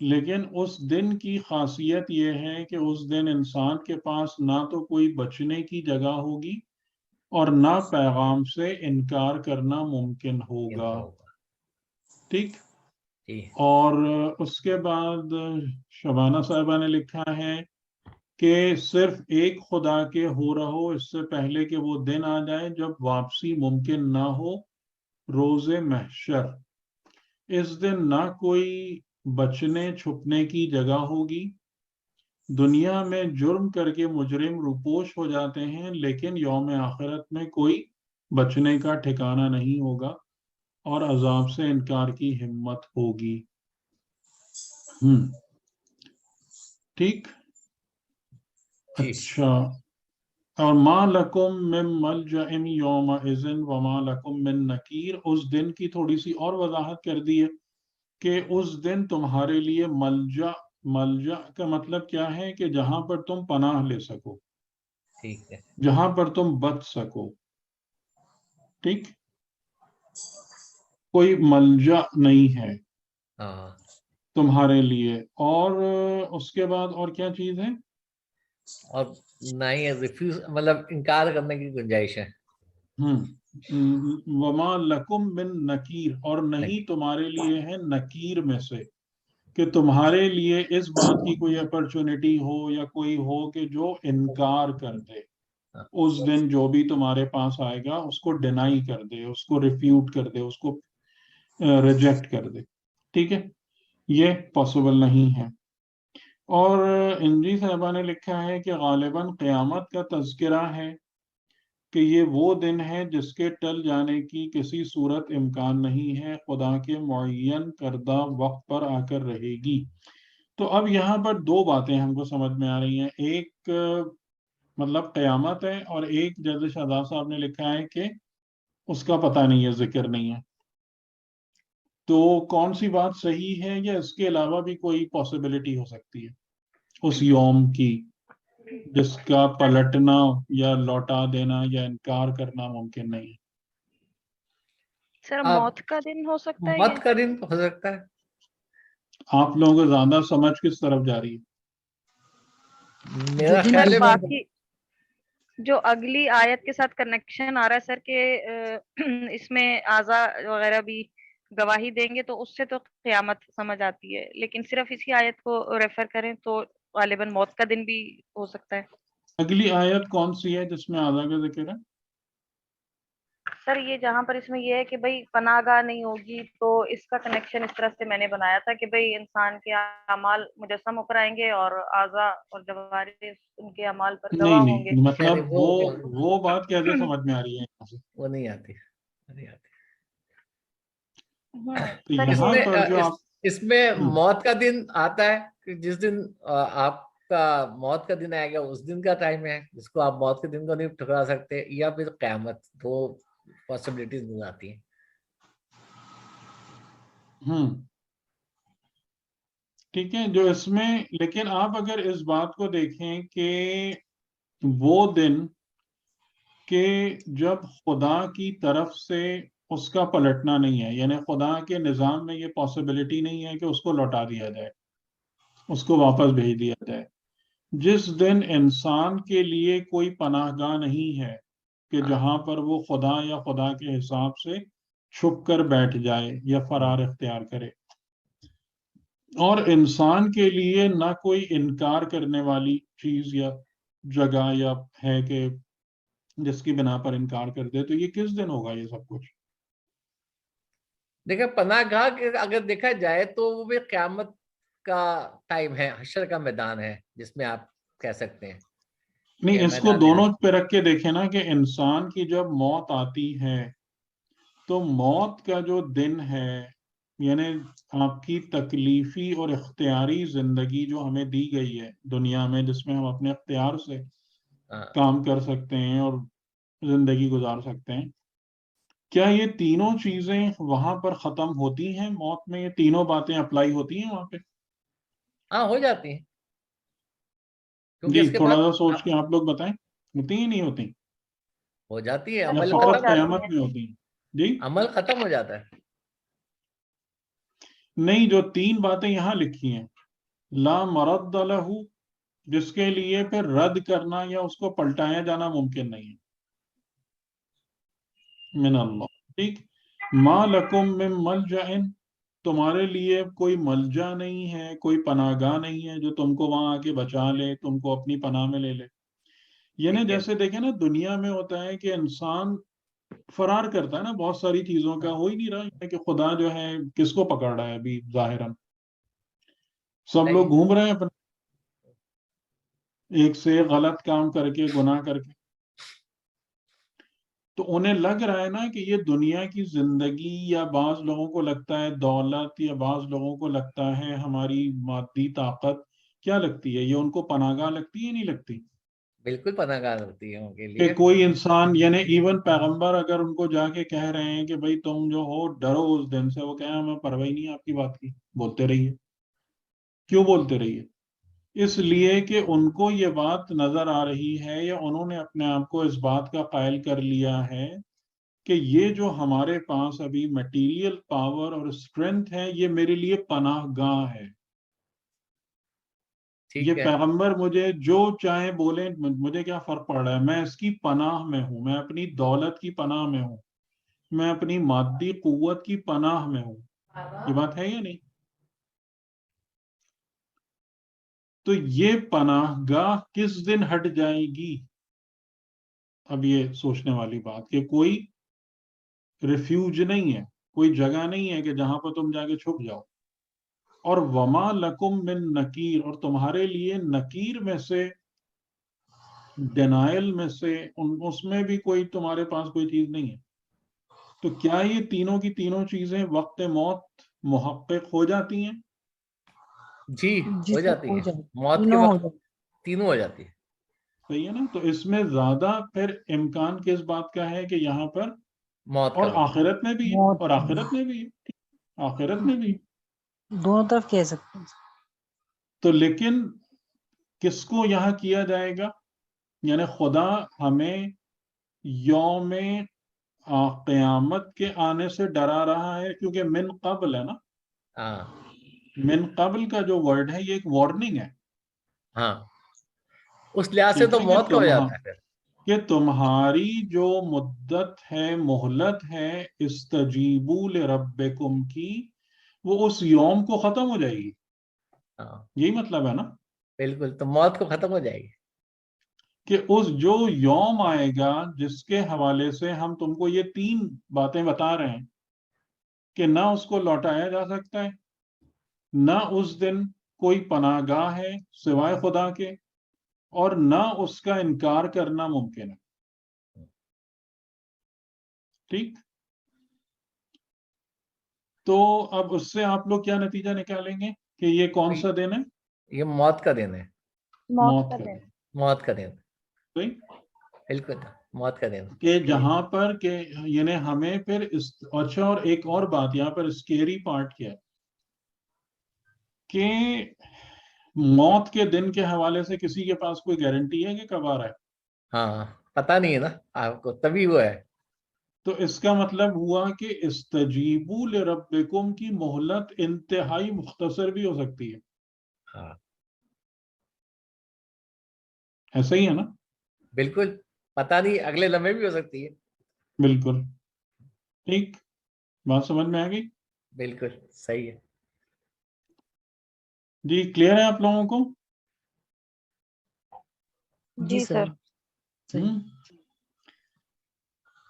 لیکن اس دن کی خاصیت یہ ہے کہ اس دن انسان کے پاس نہ تو کوئی بچنے کی جگہ ہوگی اور نہ پیغام سے انکار کرنا ممکن ہوگا. ٹھیک, اور اس کے بعد شبانہ صاحبہ نے لکھا ہے کہ صرف ایک خدا کے ہو رہو اس سے پہلے کہ وہ دن آ جائے جب واپسی ممکن نہ ہو, روز محشر. اس دن نہ کوئی بچنے چھپنے کی جگہ ہوگی. دنیا میں جرم کر کے مجرم روپوش ہو جاتے ہیں, لیکن یوم آخرت میں کوئی بچنے کا ٹھکانہ نہیں ہوگا اور عذاب سے انکار کی ہمت ہوگی. ٹھیک, اچھا, اور ما لکم من ملجأ یومئذ وما لکم من نکیر, اس دن کی تھوڑی سی اور وضاحت کر دی ہے کہ اس دن تمہارے لیے ملجا کا مطلب کیا ہے کہ جہاں پر تم پناہ لے سکو, ٹھیک ہے, جہاں پر تم بچ سکو. ٹھیک, کوئی ملجا نہیں ہے تمہارے لیے. اور اس کے بعد اور کیا چیز ہے, اور نہ ہی ریفیوز مطلب انکار کرنے کی گنجائش ہے. وما لکم من نکیر, اور نہیں تمہارے لیے ہے نکیر میں سے, کہ تمہارے لیے اس بات کی کوئی اپرچونٹی ہو یا کوئی ہو کہ جو انکار کر دے. اس دن جو بھی تمہارے پاس آئے گا اس کو ڈینائی کر دے, اس کو ریفیوٹ کر دے, اس کو ریجیکٹ کر دے. ٹھیک ہے, یہ پاسبل نہیں ہے. اور انجی صاحبہ نے لکھا ہے کہ غالباً قیامت کا تذکرہ ہے کہ یہ وہ دن ہے جس کے ٹل جانے کی کسی صورت امکان نہیں ہے, خدا کے معین کردہ وقت پر آ کر رہے گی. تو اب یہاں پر دو باتیں ہم کو سمجھ میں آ رہی ہیں, ایک مطلب قیامت ہے, اور ایک جیسے شہزاد صاحب نے لکھا ہے کہ اس کا پتہ نہیں ہے, ذکر نہیں ہے. تو کون سی بات صحیح ہے, یا اس کے علاوہ بھی کوئی پاسبلٹی ہو سکتی ہے اس یوم کی جس کا پلٹنا یا لوٹا دینا یا انکار کرنا ممکن نہیں ہے؟ سر موت کا دن ہو سکتا ہے, موت کا دن ہو سکتا ہے. آپ لوگوں کو زیادہ سمجھ کس طرف جا رہی ہے؟ میرا خیال ہے باقی جو اگلی آیت کے ساتھ کنیکشن آ رہا ہے سر کہ اس میں اعضا وغیرہ بھی گواہی دیں گے تو اس سے تو قیامت سمجھ آتی ہے, لیکن صرف اسی آیت کو ریفر کریں تو غالباً موت کا دن بھی ہو سکتا ہے. اگلی آیت کون سی ہے جس میں اعضا کا ذکر ہے؟ سر یہ جہاں پر اس میں یہ ہے کہ بھائی پناہ گاہ نہیں ہوگی, تو اس کا کنیکشن اس طرح سے میں نے بنایا تھا کہ بھائی انسان کے اعمال مجسم ہو کر آئیں گے اور اعضا اور جوارح ان کے اعمال پر گواہ ہوں گے. نہیں, مطلب وہ بات کیسے سمجھ میں آ رہی ہے؟ وہ نہیں آتی. اس میں موت کا دن آتا ہے کہ جس دن آپ کا موت کا دن آئے گا اس دن کا ٹائم ہے جس کو آپ موت کے دن کو نہیں ٹھکرا سکتے, یا پھر قیامت. دو پاسبلٹیز نظر آتی ہیں. ٹھیک ہے, جو اس میں, لیکن آپ اگر اس بات کو دیکھیں کہ وہ دن کہ جب خدا کی طرف سے اس کا پلٹنا نہیں ہے، یعنی خدا کے نظام میں یہ پاسبلٹی نہیں ہے کہ اس کو لوٹا دیا جائے، اس کو واپس بھیج دیا جائے۔ جس دن انسان کے لیے کوئی پناہ گاہ نہیں ہے کہ جہاں پر وہ خدا یا خدا کے حساب سے چھپ کر بیٹھ جائے یا فرار اختیار کرے، اور انسان کے لیے نہ کوئی انکار کرنے والی چیز یا جگہ یا ہے کہ جس کی بنا پر انکار کر دے، تو یہ کس دن ہوگا یہ سب کچھ؟ دیکھیں پناہ گاہ اگر دیکھا جائے تو وہ بھی قیامت کا ٹائم ہے، حشر کا میدان ہے، جس میں آپ کہہ سکتے ہیں نہیں، اس کو دونوں پہ رکھ کے دیکھیں نا کہ انسان کی جب موت آتی ہے تو موت کا جو دن ہے، یعنی آپ کی تکلیفی اور اختیاری زندگی جو ہمیں دی گئی ہے دنیا میں، جس میں ہم اپنے اختیار سے کام کر سکتے ہیں اور زندگی گزار سکتے ہیں، کیا یہ تینوں چیزیں وہاں پر ختم ہوتی ہیں موت میں؟ یہ تینوں باتیں اپلائی ہوتی ہیں وہاں پہ؟ ہاں ہو جاتی ہیں، جی تھوڑا سا سوچ کے آپ لوگ بتائیں، ہوتی ہی نہیں ہوتی؟ ہو جاتی ہے، یا عمل فقط ختم، قیامت میں ہوتی ہیں؟ جی عمل ختم ہو جاتا ہے۔ نہیں، جو تین باتیں یہاں لکھی ہیں، لا مرد لہ، جس کے لیے پھر رد کرنا یا اس کو پلٹایا جانا ممکن نہیں ہے، من اللہ، ٹھیک، ما لکم من ملجأ، تمہارے لیے کوئی ملجا نہیں ہے، کوئی پناہ گاہ نہیں ہے جو تم کو وہاں آ کے بچا لے، تم کو اپنی پناہ میں لے لے۔ یعنی جیسے دیکھیں نا دنیا میں ہوتا ہے کہ انسان فرار کرتا ہے نا بہت ساری چیزوں کا، ہو ہی نہیں رہا کہ خدا جو ہے کس کو پکڑ رہا ہے ابھی ظاہراً، سب لوگ گھوم رہے ہیں اپنے ایک سے غلط کام کر کے، گناہ کر کے، تو انہیں لگ رہا ہے نا کہ یہ دنیا کی زندگی، یا بعض لوگوں کو لگتا ہے دولت، یا بعض لوگوں کو لگتا ہے ہماری مادی طاقت، کیا لگتی ہے یہ ان کو پناہ گاہ لگتی ہے؟ نہیں لگتی؟ بالکل پناہ گاہ ہوتی ہے ان کے کہ لیے۔ کوئی انسان، یعنی ایون پیغمبر اگر ان کو جا کے کہہ رہے ہیں کہ بھائی تم جو ہو ڈرو اس دن سے، وہ کہیں ہمیں پرواہ ہی نہیں آپ کی بات کی، بولتے رہیے۔ کیوں بولتے رہیے؟ اس لیے کہ ان کو یہ بات نظر آ رہی ہے، یا انہوں نے اپنے آپ کو اس بات کا قائل کر لیا ہے کہ یہ جو ہمارے پاس ابھی میٹیریل پاور اور اسٹرینتھ ہے، یہ میرے لیے پناہ گاہ ہے۔ یہ پیغمبر مجھے جو چاہے بولیں، مجھے کیا فرق پڑ رہا ہے، میں اس کی پناہ میں ہوں، میں اپنی دولت کی پناہ میں ہوں، میں اپنی مادی قوت کی پناہ میں ہوں۔ یہ بات ہے یا نہیں؟ تو یہ پناہ گاہ کس دن ہٹ جائے گی؟ اب یہ سوچنے والی بات کہ کوئی ریفیوج نہیں ہے، کوئی جگہ نہیں ہے کہ جہاں پر تم جا کے چھپ جاؤ۔ اور وما لکم من نکیر، اور تمہارے لیے نکیر میں سے، ڈینائل میں سے، اس میں بھی کوئی تمہارے پاس کوئی چیز نہیں ہے۔ تو کیا یہ تینوں کی تینوں چیزیں وقت موت محقق ہو جاتی ہیں؟ جی ہو جاتی ہے، موت کے وقت تینوں ہو جاتی ہے۔ صحیح ہے نا؟ تو اس میں زیادہ پھر امکان کس بات کا ہے کہ یہاں پر موت اور آخرت میں بھی ہے، اور آخرت میں بھی ہے، آخرت میں بھی ہے، دونوں طرف کہہ سکتے ہیں۔ تو لیکن کس کو یہاں کیا جائے گا؟ یعنی خدا ہمیں یوم قیامت کے آنے سے ڈرا رہا ہے، کیونکہ من قبل ہے نا، من قبل کا جو ورڈ ہے یہ ایک وارننگ ہے۔ ہاں اس لحاظ سے تو موت کا ہو جاتا ہے کہ تمہاری جو مدت ہے، مہلت ہے استجیبوا لربکم کی، وہ اس یوم کو ختم ہو جائے گی۔ یہی مطلب ہے نا؟ بالکل، تو موت کو ختم ہو جائے گی کہ اس جو یوم آئے گا جس کے حوالے سے ہم تم کو یہ تین باتیں بتا رہے ہیں کہ نہ اس کو لوٹایا جا سکتا ہے، نہ اس دن کوئی پناہ گاہ ہے سوائے خدا کے، اور نہ اس کا انکار کرنا ممکن ہے۔ ٹھیک، تو اب اس سے آپ لوگ کیا نتیجہ نکالیں گے کہ یہ کون سا دن ہے؟ یہ موت کا دن ہے، موت کا دن، موت کا دن، صحیح، بالکل موت کا دن، کہ جہاں پر کہ یعنی ہمیں پھر اچھا، اور ایک اور بات یہاں پر اسکیری پارٹ کیا ہے کہ موت کے دن کے حوالے سے کسی کے پاس کوئی گارنٹی ہے کہ کب آ رہا ہے؟ ہاں پتہ نہیں ہے نا آپ کو، تبھی وہ ہے۔ تو اس کا مطلب ہوا کہ استجیبو لربکم کی مہلت انتہائی مختصر بھی ہو سکتی ہے. ہاں ایسا ہی ہے نا؟ بالکل، پتہ نہیں اگلے لمحے بھی ہو سکتی ہے. بالکل ٹھیک، بات سمجھ میں آ گئی؟ بالکل صحیح ہے. جی کلیئر ہے آپ لوگوں کو؟ جی سر صحیح.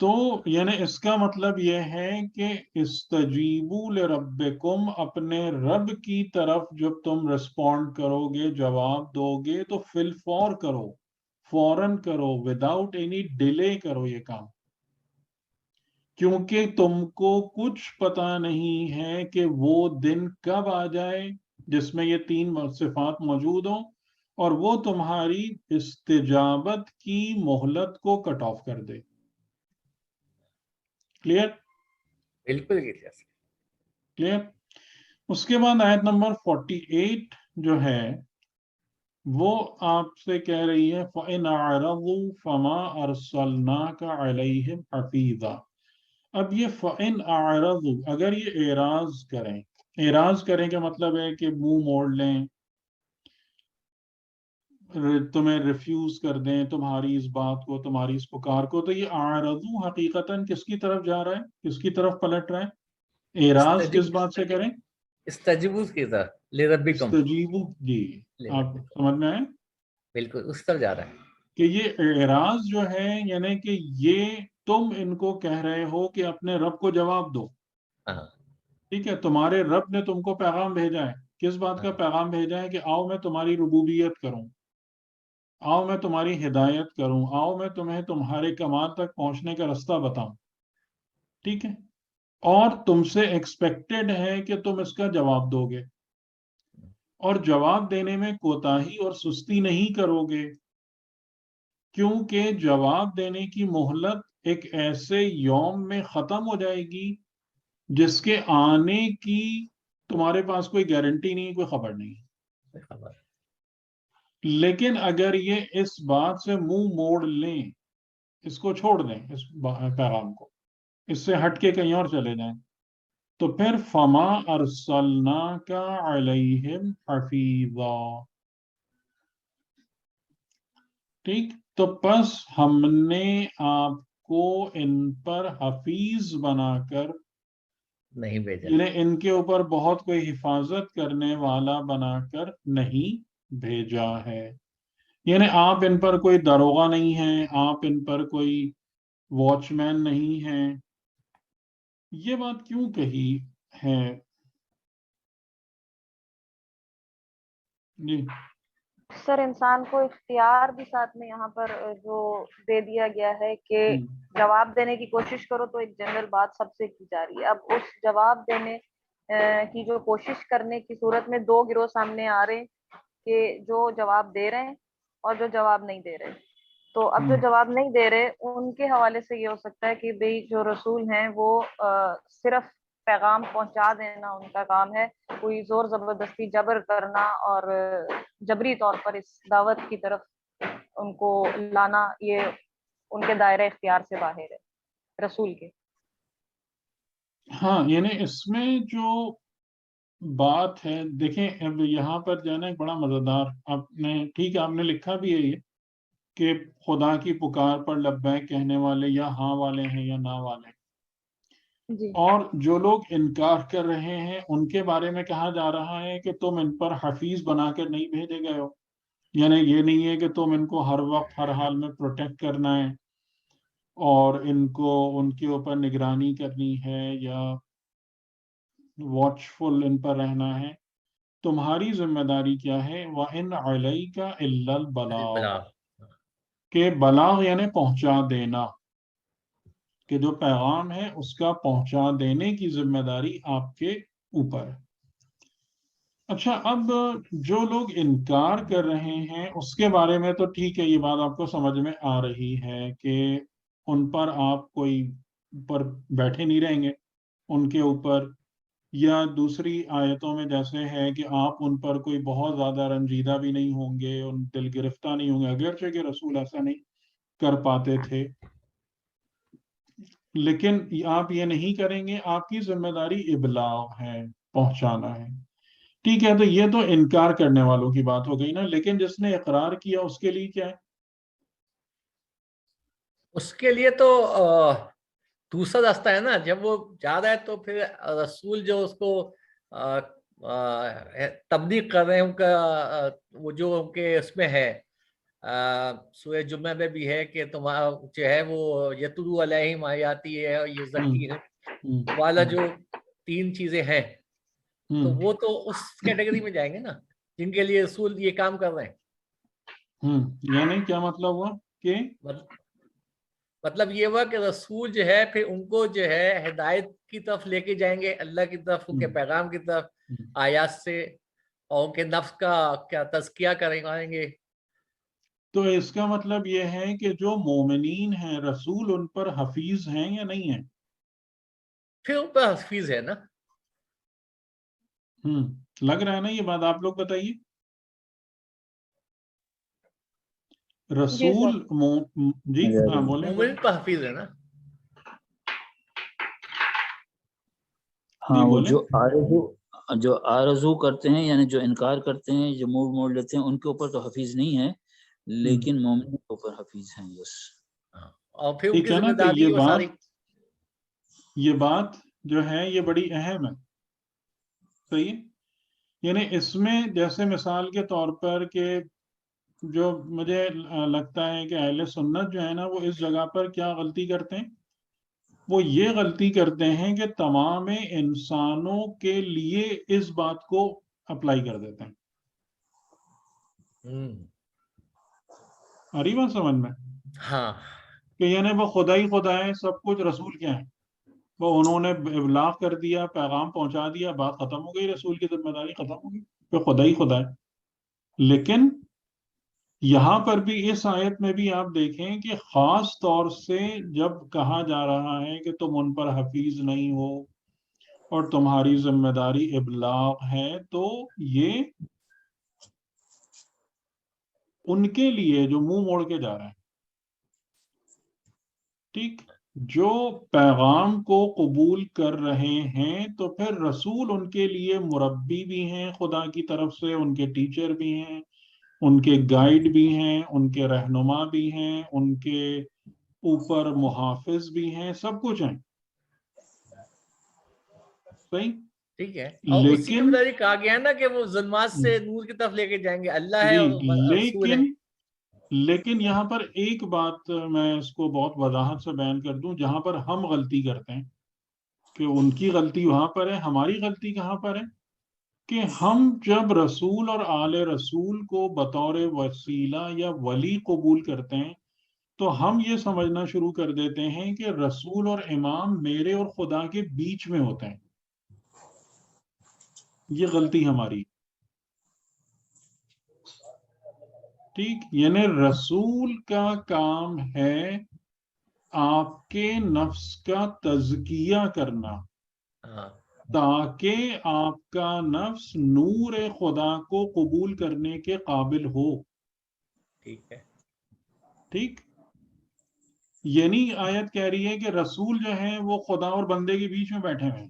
تو یعنی اس کا مطلب یہ ہے کہ استجیبو لربکم، اپنے رب کی طرف جب تم رسپونڈ کرو گے، جواب دو گے، تو فی الفور کرو، فوراً کرو، وداؤٹ اینی ڈیلے کرو یہ کام. کیونکہ تم کو کچھ پتا نہیں ہے کہ وہ دن کب آ جائے جس میں یہ 3 صفات موجود ہوں اور وہ تمہاری استجابت کی مہلت کو کٹ آف کر دے. کلیئر؟ بالکل کلیئر. اس کے بعد آیت نمبر 48 جو ہے وہ آپ سے کہہ رہی ہے فَإِنْ أَعْرَضُوا فَمَا أَرْسَلْنَاكَ عَلَيْهِمْ حَفِيظًا. اب یہ فَإِنْ أَعْرَضُوا، اگر یہ اعراض کریں، اعراض کریں کا مطلب ہے کہ منہ موڑ لیں، تمہیں ریفیوز کر دیں تمہاری اس بات کو، تمہاری اس پکار کو، تو یہ اعرضوا حقیقتاً کس کی طرف جا رہا ہے، کس کی طرف پلٹ رہا ہے؟ اعراض کس بات سے کریں؟ استجیبو کی طرف، لربکم، استجیبو. جی آپ سمجھ میں آئے بالکل اس طرف جا رہا ہے کہ یہ اعراض جو ہے یعنی کہ یہ تم ان کو کہہ رہے ہو کہ اپنے رب کو جواب دو. ہاں ٹھیک ہے، تمہارے رب نے تم کو پیغام بھیجا ہے. کس بات کا پیغام بھیجا ہے؟ کہ آؤ میں تمہاری ربوبیت کروں، آؤ میں تمہاری ہدایت کروں، آؤ میں تمہیں تمہارے کمال تک پہنچنے کا رستہ بتاؤں. ٹھیک ہے، اور تم سے ایکسپیکٹڈ ہے کہ تم اس کا جواب دو گے، اور جواب دینے میں کوتاہی اور سستی نہیں کرو گے، کیونکہ جواب دینے کی مہلت ایک ایسے یوم میں ختم ہو جائے گی جس کے آنے کی تمہارے پاس کوئی گارنٹی نہیں، کوئی خبر نہیں. لیکن اگر یہ اس بات سے منہ موڑ لیں، اس کو چھوڑ دیں، اس پیغام کو، اس سے ہٹ کے کہیں اور چلے جائیں، تو پھر فما ارسلناک علیہم حفیظا. ٹھیک، تو پس ہم نے آپ کو ان پر حفیظ بنا کر نہیں بھیجا، یعنی ان کے اوپر بہت کوئی حفاظت کرنے والا بنا کر نہیں بھیجا ہے. یعنی آپ ان پر کوئی داروغہ نہیں ہیں، آپ ان پر کوئی واچ مین نہیں ہیں. یہ بات کیوں کہی ہے؟ جی سر انسان کو اختیار بھی ساتھ میں یہاں پر جو دے دیا گیا ہے کہ جواب دینے کی کوشش کرو، تو ایک جنرل بات سب سے کی جا رہی ہے. اب اس جواب دینے کی جو کوشش کرنے کی صورت میں 2 گروہ سامنے آ رہے ہیں کہ جو جواب دے رہے ہیں اور جو جواب نہیں دے رہے. تو اب جو جواب نہیں دے رہے ان کے حوالے سے یہ ہو سکتا ہے کہ بھئی جو رسول ہیں وہ صرف پیغام پہنچا دینا ان کا کام ہے، کوئی زور زبردستی جبر کرنا اور جبری طور پر اس دعوت کی طرف ان کو لانا یہ ان کے دائرہ اختیار سے باہر ہے رسول کے. ہاں، یعنی اس میں جو بات ہے، دیکھیں اب یہاں پر جو ہے نا ایک بڑا مزیدار، آپ نے ٹھیک ہے آپ نے لکھا بھی ہے یہ کہ خدا کی پکار پر لبیک کہنے والے یا ہاں والے ہیں یا نہ والے. جی اور جو لوگ انکار کر رہے ہیں ان کے بارے میں کہا جا رہا ہے کہ تم ان پر حفیظ بنا کر نہیں بھیجے گئے ہو. یعنی یہ نہیں ہے کہ تم ان کو ہر وقت ہر حال میں پروٹیکٹ کرنا ہے اور ان کو ان کے اوپر نگرانی کرنی ہے یا واچ فل ان پر رہنا ہے. تمہاری ذمہ داری کیا ہے؟ وَإِنْ عَلَيْكَ إِلَّا الْبَلَاغُ، کہ بلاغ یعنی پہنچا دینا، کہ جو پیغام ہے اس کا پہنچا دینے کی ذمہ داری آپ کے اوپر. اچھا، اب جو لوگ انکار کر رہے ہیں اس کے بارے میں تو ٹھیک ہے، یہ بات آپ کو سمجھ میں آ رہی ہے کہ ان پر آپ کوئی اوپر بیٹھے نہیں رہیں گے ان کے اوپر، یا دوسری آیتوں میں جیسے ہے کہ آپ ان پر کوئی بہت زیادہ رنجیدہ بھی نہیں ہوں گے، ان دل گرفتہ نہیں ہوں گے، اگرچہ کہ رسول ایسا نہیں کر پاتے تھے. لیکن آپ یہ نہیں کریں گے, آپ کی ذمہ داری ابلاغ ہے, پہنچانا ہے. ٹھیک ہے, تو یہ تو انکار کرنے والوں کی بات ہو گئی نا. لیکن جس نے اقرار کیا اس کے لیے کیا ہے؟ اس کے لیے تو دوسرا راستہ ہے نا. جب وہ جا رہا ہے تو پھر رسول جو اس کو تبلیغ کر رہے ہیں, ان کا وہ جو ان کے اس میں ہے سورہ جمعہ میں بھی ہے کہ تمہارا جو ہے وہ یتلو علیہم آیاتی ہے اور یزکی ہے والا جو 3 چیزیں ہیں, تو وہ تو اس کیٹیگری میں جائیں گے نا جن کے لیے رسول یہ کام کر رہے ہیں. یعنی کیا مطلب ہوا کہ مطلب یہ ہوا کہ رسول جو ہے پھر ان کو جو ہے ہدایت کی طرف لے کے جائیں گے, اللہ کی طرف, ان کے پیغام کی طرف, آیات سے, اور ان کے نفس کا کیا تزکیہ کریں گے. تو اس کا مطلب یہ ہے کہ جو مومنین ہیں رسول ان پر حفیظ ہیں یا نہیں ہیں؟ پھر ان پر حفیظ ہے نا. لگ رہا ہے نا یہ بات, آپ لوگ بتائیے. رسول جی ہاں بولیں. مومن پر حفیظ ہے نا. ہاں, وہ جو آرزو کرتے ہیں, یعنی جو انکار کرتے ہیں, جو منہ موڑ لیتے ہیں, ان کے اوپر تو حفیظ نہیں ہے, لیکن مومن کے اوپر حفیظ ہیں. بس اور پھر ان کی ٹھیک ہے نا. ذمہ تو داری وہ ساری یہ بات جو ہے یہ بڑی اہم ہے. صحیح ہے. یعنی اس میں جیسے مثال کے طور پر کہ جو مجھے لگتا ہے کہ اہل سنت جو ہے نا وہ اس جگہ پر کیا غلطی کرتے ہیں, وہ یہ غلطی کرتے ہیں کہ تمام انسانوں کے لیے اس بات کو اپلائی کر دیتے ہیں. آ رہی بات سمجھ میں؟ ہاں, کہ یعنی وہ خدا ہی خدا ہے, سب کچھ رسول کیا ہے, وہ انہوں نے ابلاغ کر دیا, پیغام پہنچا دیا, بات ختم ہو گئی, رسول کی ذمہ داری ختم ہو گئی, وہ خدا ہی خدا ہے. لیکن یہاں پر بھی اس آیت میں بھی آپ دیکھیں کہ خاص طور سے جب کہا جا رہا ہے کہ تم ان پر حفیظ نہیں ہو اور تمہاری ذمہ داری ابلاغ ہے, تو یہ ان کے لیے جو منہ موڑ کے جا رہے ہیں. ٹھیک, جو پیغام کو قبول کر رہے ہیں تو پھر رسول ان کے لیے مربی بھی ہیں خدا کی طرف سے, ان کے ٹیچر بھی ہیں, ان کے گائیڈ بھی ہیں, ان کے رہنما بھی ہیں, ان کے اوپر محافظ بھی ہیں, سب کچھ ہیں. صحیح. ٹھیک ہے. اور اسی کے مطابق کہا گیا نا کہ وہ ظلمات سے نور کی طرف لے کے جائیں گے, اللہ ہے اور رسول ہے. لیکن یہاں پر ایک بات میں اس کو بہت وضاحت سے بیان کر دوں, جہاں پر ہم غلطی کرتے ہیں کہ ان کی غلطی وہاں پر ہے, ہماری غلطی کہاں پر ہے کہ ہم جب رسول اور آل رسول کو بطور وسیلہ یا ولی قبول کرتے ہیں تو ہم یہ سمجھنا شروع کر دیتے ہیں کہ رسول اور امام میرے اور خدا کے بیچ میں ہوتے ہیں. یہ غلطی ہماری. ٹھیک, یعنی رسول کا کام ہے آپ کے نفس کا تزکیہ کرنا تاکہ آپ کا نفس نور خدا کو قبول کرنے کے قابل ہو. ٹھیک ہے. ٹھیک, یعنی آیت کہہ رہی ہے کہ رسول جو ہیں وہ خدا اور بندے کے بیچ میں بیٹھے ہوئے ہیں.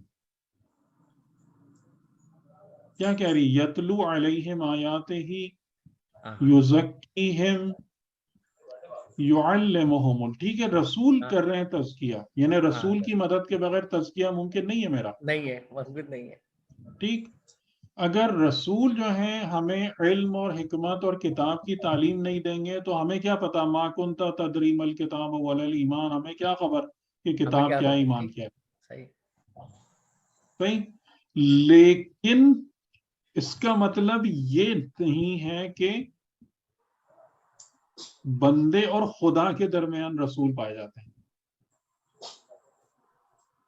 کیا کہہ رہی, یتلو علیہم آیاتہ یزکیہم یعلمہم. ٹھیک ہے, رسول کر رہے ہیں تزکیہ, یعنی رسول کی مدد کے بغیر تزکیہ ممکن نہیں ہے میرا. نہیں ہے, ممکن نہیں ہے. ٹھیک, اگر رسول جو ہیں ہمیں علم اور حکمت اور کتاب کی تعلیم نہیں دیں گے تو ہمیں کیا پتا, ما کنت تدری ما الکتاب ولا الایمان, ہمیں کیا خبر کہ کتاب کیا ہے ایمان کیا ہے. صحیح. لیکن اس کا مطلب یہ نہیں ہے کہ بندے اور خدا کے درمیان رسول پائے جاتے ہیں.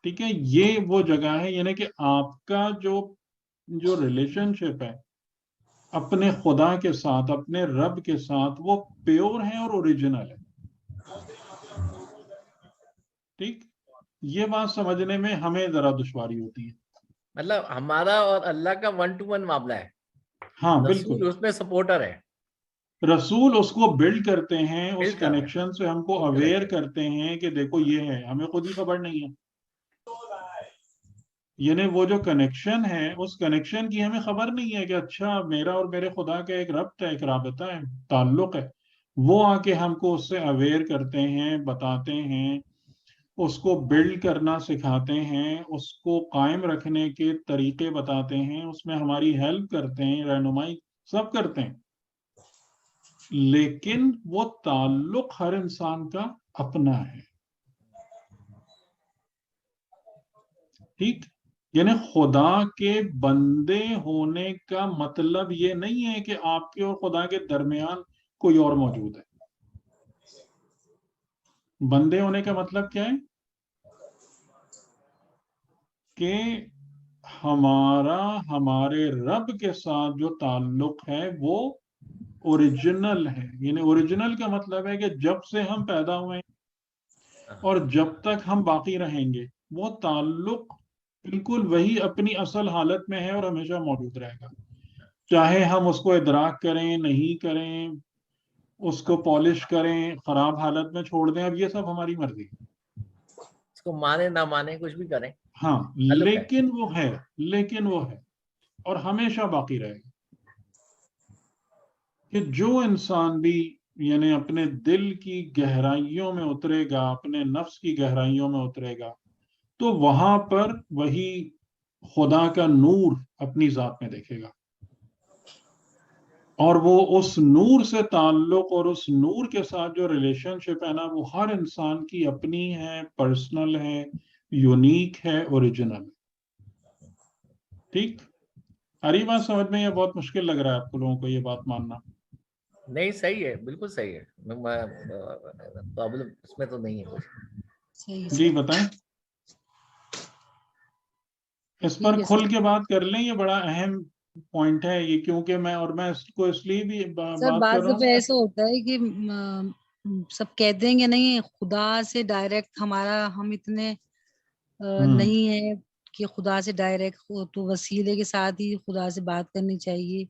ٹھیک ہے, یہ وہ جگہ ہے یعنی کہ آپ کا جو ریلیشن شپ ہے اپنے خدا کے ساتھ, اپنے رب کے ساتھ, وہ پیور ہے اور اوریجنل ہے. ٹھیک, یہ بات سمجھنے میں ہمیں ذرا دشواری ہوتی ہے. مطلب ہمارا اور اللہ کا 1-to-1 معاملہ ہے. ہاں رسول بالکل, اس میں سپورٹر ہے. رسول اس کو بلڈ کرتے ہیں, اس کنیکشن سے ہم کو اویئر کرتے ہیں کہ دیکھو یہ ہے, ہمیں خود ہی خبر نہیں ہے. یعنی وہ جو کنیکشن ہے اس کنیکشن کی ہمیں خبر نہیں ہے کہ اچھا میرا اور میرے خدا کا ایک ربط ہے, ایک رابطہ ہے, تعلق ہے. وہ آ کے ہم کو اس سے اویئر کرتے ہیں, بتاتے ہیں, اس کو بلڈ کرنا سکھاتے ہیں, اس کو قائم رکھنے کے طریقے بتاتے ہیں, اس میں ہماری ہیلپ کرتے ہیں, رہنمائی سب کرتے ہیں. لیکن وہ تعلق ہر انسان کا اپنا ہے. ٹھیک, یعنی خدا کے بندے ہونے کا مطلب یہ نہیں ہے کہ آپ کے اور خدا کے درمیان کوئی اور موجود ہے. بندے ہونے کا مطلب کیا ہے کہ ہمارا ہمارے رب کے ساتھ جو تعلق ہے وہ اوریجنل ہے. یعنی اوریجنل کا مطلب ہے کہ جب سے ہم پیدا ہوئے ہیں اور جب تک ہم باقی رہیں گے وہ تعلق بالکل وہی اپنی اصل حالت میں ہے اور ہمیشہ موجود رہے گا. چاہے ہم اس کو ادراک کریں, نہیں کریں, اس کو پالش کریں, خراب حالت میں چھوڑ دیں, اب یہ سب ہماری مرضی ہے. اس کو مانے نہ مانے کچھ بھی کریں, ہاں, لیکن وہ ہے, لیکن وہ ہے اور ہمیشہ باقی رہے گا. کہ جو انسان بھی یعنی اپنے دل کی گہرائیوں میں اترے گا, اپنے نفس کی گہرائیوں میں اترے گا, تو وہاں پر وہی خدا کا نور اپنی ذات میں دیکھے گا. اور وہ اس نور سے تعلق اور اس نور کے ساتھ جو ریلیشن شپ ہے نا, وہ ہر انسان کی اپنی ہے, پرسنل ہے, یونیک ہے, اوریجنل. ٹھیک, اری بات سمجھ میں, یہ بہت مشکل لگ رہا ہے آپ کو لوگوں کو یہ بات ماننا؟ نہیں صحیح ہے, بالکل صحیح ہے, پرابلم اس میں تو نہیں ہے کچھ. جی بتائیں, اس پر کھل کے بات کر لیں, یہ بڑا اہم پوائنٹ ہے یہ, کیونکہ میں اس کو اس لیے بھی بات کر رہا ہوں. ایسا ہوتا ہے کہ سب کہتے ہیں کہ نہیں خدا سے ڈائریکٹ ہم اتنے نہیں ہے کہ خدا سے ڈائریکٹ, تو وسیلے کے ساتھ ہی خدا سے بات کرنی چاہیے.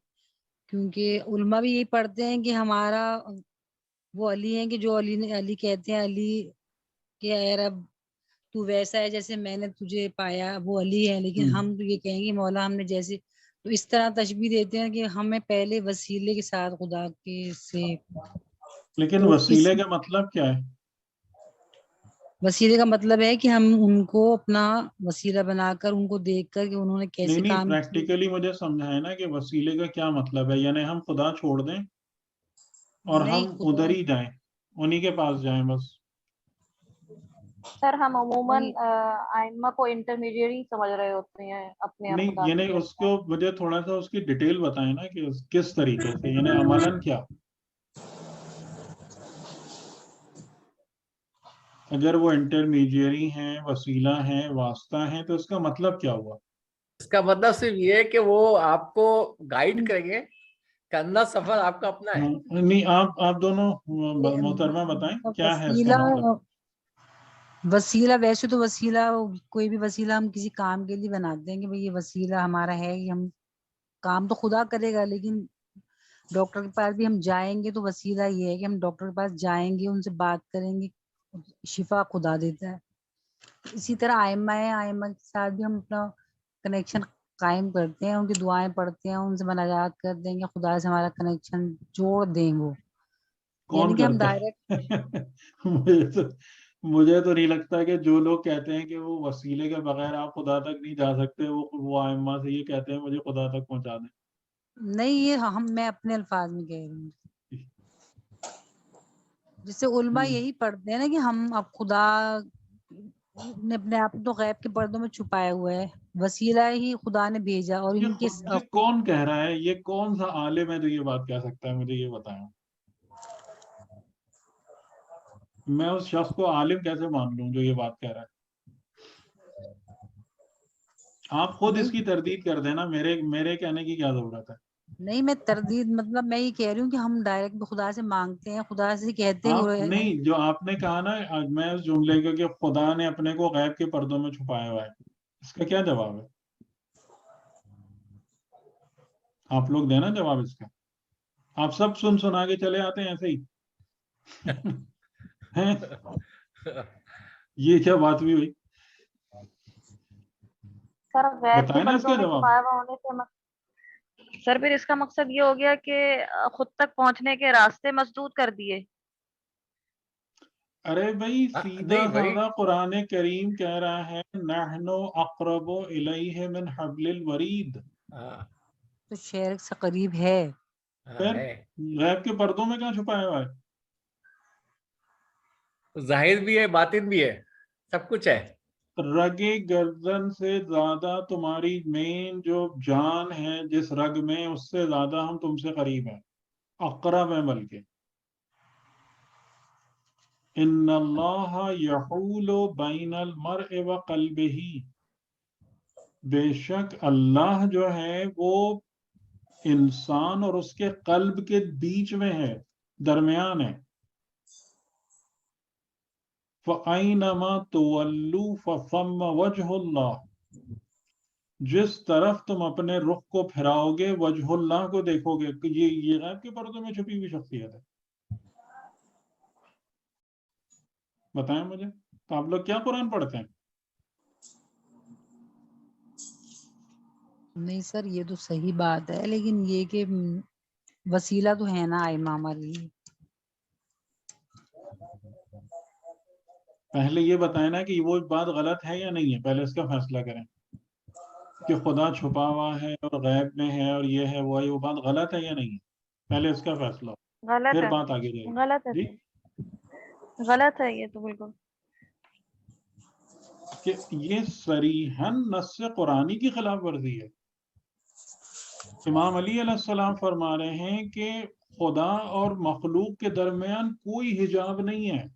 کیونکہ علماء بھی یہی پڑھتے ہیں کہ ہمارا وہ علی ہیں کہ جو علی کہتے ہیں علی کہ اے رب تو ویسا ہے جیسے میں نے تجھے پایا, وہ علی ہے. لیکن ہم تو یہ کہیں گے مولا ہم نے جیسے, تو اس طرح تشبیہ دیتے ہیں کہ ہمیں پہلے وسیلے کے ساتھ خدا کے سے. لیکن وسیلے کا مطلب کیا ہے؟ وسیلے کا مطلب ہے کہ ہم ان کو اپنا وسیلہ بنا کر ان کو دیکھ کر کہ انہوں نے کیسے کام کیا. پریکٹیکلی مجھے سمجھائے نا کہ وسیلے کا کیا مطلب ہے. یعنی ہم خدا چھوڑ دیں اور ہم ادھر ہی جائیں, انہی کے پاس جائیں بس. سر ہم عموماً ائمہ کو انٹرمیڈیری سمجھ رہے ہوتے ہیں اپنے نہیں, یعنی اس کو مجھے تھوڑا سا اس کی ڈیٹیل بتائیں نا کہ کس طریقے سے, یعنی عملاً کیا. اگر وہ انٹرمیڈیری ہیں, وسیلہ ہیں, واسطہ ہیں, تو اس کا مطلب کیا ہوا؟ اس کا مطلب صرف یہ ہے کہ وہ آپ کو گائیڈ کریں گے, کرنا سفر آپ کا اپنا ہے. نہیں, آپ دونوں محترمہ بتائیں کیا ہے اس کا مطلب. وسیلہ ویسے تو وسیلہ کوئی بھی وسیلہ ہم کسی کام کے لیے بناتے ہیں کہ بھئی یہ وسیلہ ہمارا ہے, یہ ہم کام تو خدا کرے گا, لیکن ڈاکٹر کے پاس بھی ہم جائیں گے تو وسیلہ یہ ہے کہ ہم ڈاکٹر کے پاس جائیں گے, ان سے بات کریں گے, شفا خدا دیتا ہے. اسی طرح ائمہ ہے, ائمہ کے ساتھ بھی ہم اپنا کنیکشن قائم کرتے ہیں, ان کی دعائیں پڑھتے ہیں, ان سے مناجات کرتے ہیں کہ خدا سے ہمارا کنیکشن جوڑ دیں. وہ کون کرتا ہے؟ مجھے تو نہیں لگتا کہ جو لوگ کہتے ہیں کہ وہ وسیلے کے بغیر آپ خدا تک نہیں جا سکتے, وہ ائمہ سے یہ کہتے ہیں مجھے خدا تک پہنچا دیں. نہیں, یہ میں اپنے الفاظ میں کہہ رہی ہوں. جس سے علماء یہی پڑھتے ہیں نا کہ ہم اب خدا نے اپنے آپ تو غیب کے پردوں میں چھپایا ہوا ہے, وسیلہ ہی خدا نے بھیجا. اور ان کے یہ کون کہہ رہا ہے, یہ کون سا عالم ہے جو یہ بات کہہ سکتا ہے, مجھے یہ بتائیں. میں اس شخص کو عالم کیسے مان لوں جو یہ بات کہہ رہا ہے؟ آپ خود اس کی تردید کر دینا, میرے کہنے کی کیا ضرورت ہے. نہیں, میں تردید مطلب میں یہ کہہ رہی ہوں کہ ہم ڈائریکٹ خدا سے مانگتے ہیں, خدا سے کہتے ہیں. نہیں, جو آپ نے کہا نا, میں اس جملے کو کہ خدا نے اپنے کو غیب کے پردوں میں چھپایا ہوا ہے, اس کا کیا جواب ہے؟ آپ لوگ دینا جواب اس کا. آپ سب سنا کے چلے آتے ہیں ایسے ہی یہ کیا بات بھی ہوئی؟ سر غیر کے بتائیں نا اس پردوں کا میں جواب. چھپایا ہوا ہونے سے سر پھر اس کا مقصد یہ ہو گیا کہ خود تک پہنچنے کے راستے مسدود کر دیے. ارے بھائی سیدھا نہیں بھائی، سادہ قرآن کریم کہہ رہا ہے نحن اقرب الیہ من حبل الورید. تو شہر سے قریب ہے. پھر غیب کے پردوں میں کہاں چھپایا ہوا ہے؟ ظاہر بھی ہے، باطن بھی ہے، سب کچھ ہے. رگے گردن سے زیادہ تمہاری مین جو جان ہے جس رگ میں، اس سے زیادہ ہم تم سے قریب ہیں، اقرب ہیں بلکہ. ان اللہ یحول بین المرء وقلبہ، بے شک اللہ جو ہے وہ انسان اور اس کے قلب کے بیچ میں ہے، درمیان ہے. فَأَيْنَمَا تُوَلُّوا فَثَمَّ وَجْهُ اللَّهِ، جس طرف تم اپنے رخ کو پھراؤ گے وجہ اللہ کو دیکھو گے. یہ غیب کے پردوں میں چھپی ہوئی شخصیت ہے. بتائیں مجھے، تو آپ لوگ کیا قرآن پڑھتے ہیں؟ نہیں سر یہ تو صحیح بات ہے، لیکن یہ کہ وسیلہ تو ہے نا امام علی. پہلے یہ بتائیں نا کہ وہ بات غلط ہے یا نہیں ہے، پہلے اس کا فیصلہ کریں کہ خدا چھپا ہوا ہے اور غیب میں ہے اور یہ ہے وہ بات غلط ہے یا نہیں ہے. پہلے اس کا فیصلہ ہو، غلط پھر ہے، بات آگے جائے گی. غلط ہے جی سر، غلط ہے یہ تو بالکل. کہ یہ صریحاً نص قرآنی کی خلاف ورزی ہے. امام علی علیہ السلام فرما رہے ہیں کہ خدا اور مخلوق کے درمیان کوئی حجاب نہیں ہے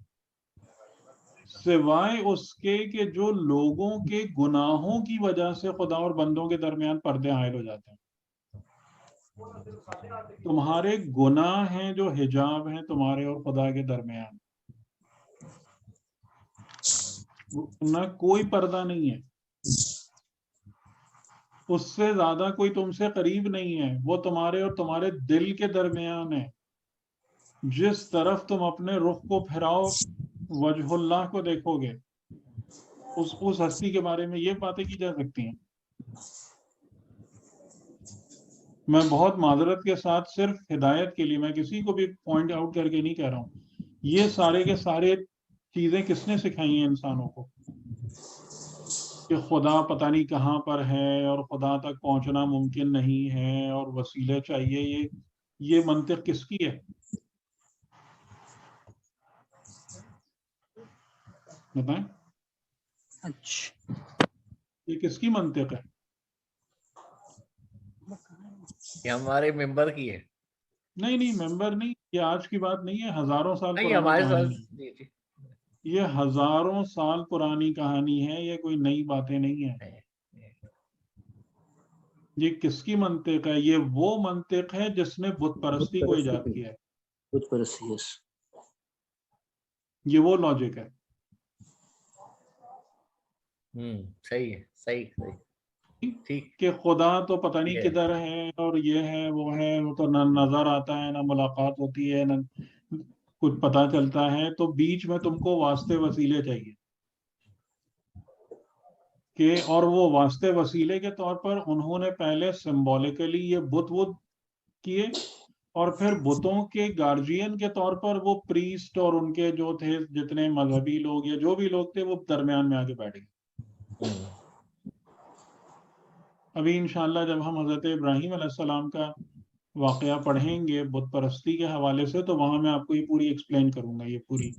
سوائے اس کے کہ جو لوگوں کے گناہوں کی وجہ سے خدا اور بندوں کے درمیان پردے حائل ہو جاتے ہیں. تمہارے گناہ ہیں جو حجاب ہیں تمہارے اور خدا کے درمیان، نہ کوئی پردہ نہیں ہے. اس سے زیادہ کوئی تم سے قریب نہیں ہے، وہ تمہارے اور تمہارے دل کے درمیان ہے. جس طرف تم اپنے رخ کو پھراؤ وجہ اللہ کو دیکھو گے. اس ہستی کے بارے میں یہ باتیں کی جا سکتی ہیں. میں بہت معذرت کے ساتھ صرف ہدایت کے لیے، میں کسی کو بھی پوائنٹ آؤٹ کر کے نہیں کہہ رہا ہوں، یہ سارے کے سارے چیزیں کس نے سکھائی ہیں انسانوں کو کہ خدا پتہ نہیں کہاں پر ہے اور خدا تک پہنچنا ممکن نہیں ہے اور وسیلے چاہیے. یہ منطق کس کی ہے بتائیں؟ اچھا یہ کس کی منطق ہے؟ یہ ہمارے ممبر کی ہے. نہیں ممبر نہیں، یہ آج کی بات نہیں ہے، ہزاروں سال نہیں پرانی ہمارے کہانی ساتھ ہے. یہ ہزاروں سال پرانی کہانی ہے، یہ کوئی نئی باتیں نہیں ہیں. یہ کس کی منطق ہے؟ یہ وہ منطق ہے جس نے بت پرستی کو ایجاد کیا ہے. بت پرستی، یس. یہ وہ لاجک ہے. صحیح ہے، صحیح ٹھیک. کہ خدا تو پتہ نہیں کدھر ہے اور یہ ہے وہ ہے، وہ تو نہ نظر آتا ہے، نہ ملاقات ہوتی ہے، نہ کچھ پتہ چلتا ہے. تو بیچ میں تم کو واسطے وسیلے چاہیے کہ، اور وہ واسطے وسیلے کے طور پر انہوں نے پہلے سمبولیکلی یہ بت کیے، اور پھر بتوں کے گارجین کے طور پر وہ پریسٹ اور ان کے جو تھے جتنے مذہبی لوگ یا جو بھی لوگ تھے وہ درمیان میں آگے بیٹھ گئے. ابھی انشاءاللہ جب ہم حضرت ابراہیم علیہ السلام کا واقعہ پڑھیں گے بت پرستی کے حوالے سے، تو وہاں میں آپ کو یہ پوری ایکسپلین کروں گا، یہ پوری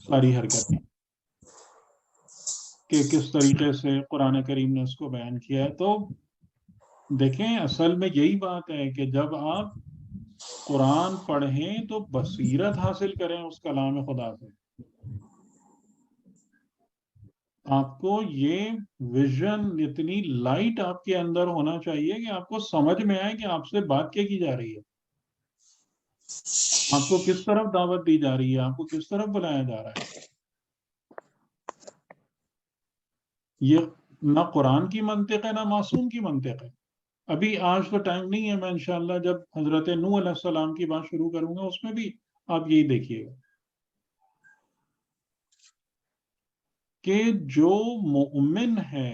ساری حرکتیں کہ کس طریقے سے قرآن کریم نے اس کو بیان کیا ہے. تو دیکھیں اصل میں یہی بات ہے کہ جب آپ قرآن پڑھیں تو بصیرت حاصل کریں اس کلام خدا سے. آپ کو یہ ویژن اتنی لائٹ آپ کے اندر ہونا چاہیے کہ آپ کو سمجھ میں آئے کہ آپ سے بات کیا کی جا رہی ہے، آپ کو کس طرف دعوت دی جا رہی ہے، آپ کو کس طرف بلایا جا رہا ہے. یہ نہ قرآن کی منطق ہے نہ معصوم کی منطق ہے. ابھی آج تو ٹائم نہیں ہے، میں انشاءاللہ جب حضرت نوح علیہ السلام کی بات شروع کروں گا اس میں بھی آپ یہی دیکھیے گا کہ جو مومن ہے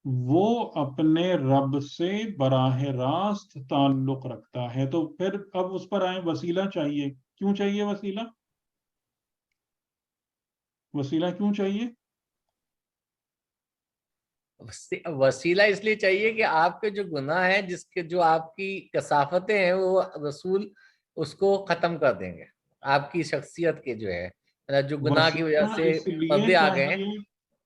وہ اپنے رب سے براہ راست تعلق رکھتا ہے. تو پھر اب اس پر آئیں، وسیلہ چاہیے. کیوں چاہیے وسیلہ؟ وسیلہ کیوں چاہیے؟ وسیلہ اس لیے چاہیے کہ آپ کے جو گناہ ہیں، جس کے جو آپ کی کثافتیں ہیں، وہ رسول اس کو ختم کر دیں گے. آپ کی شخصیت کے جو ہے جو گناہ کی وجہ سے پردے آ گئے ہیں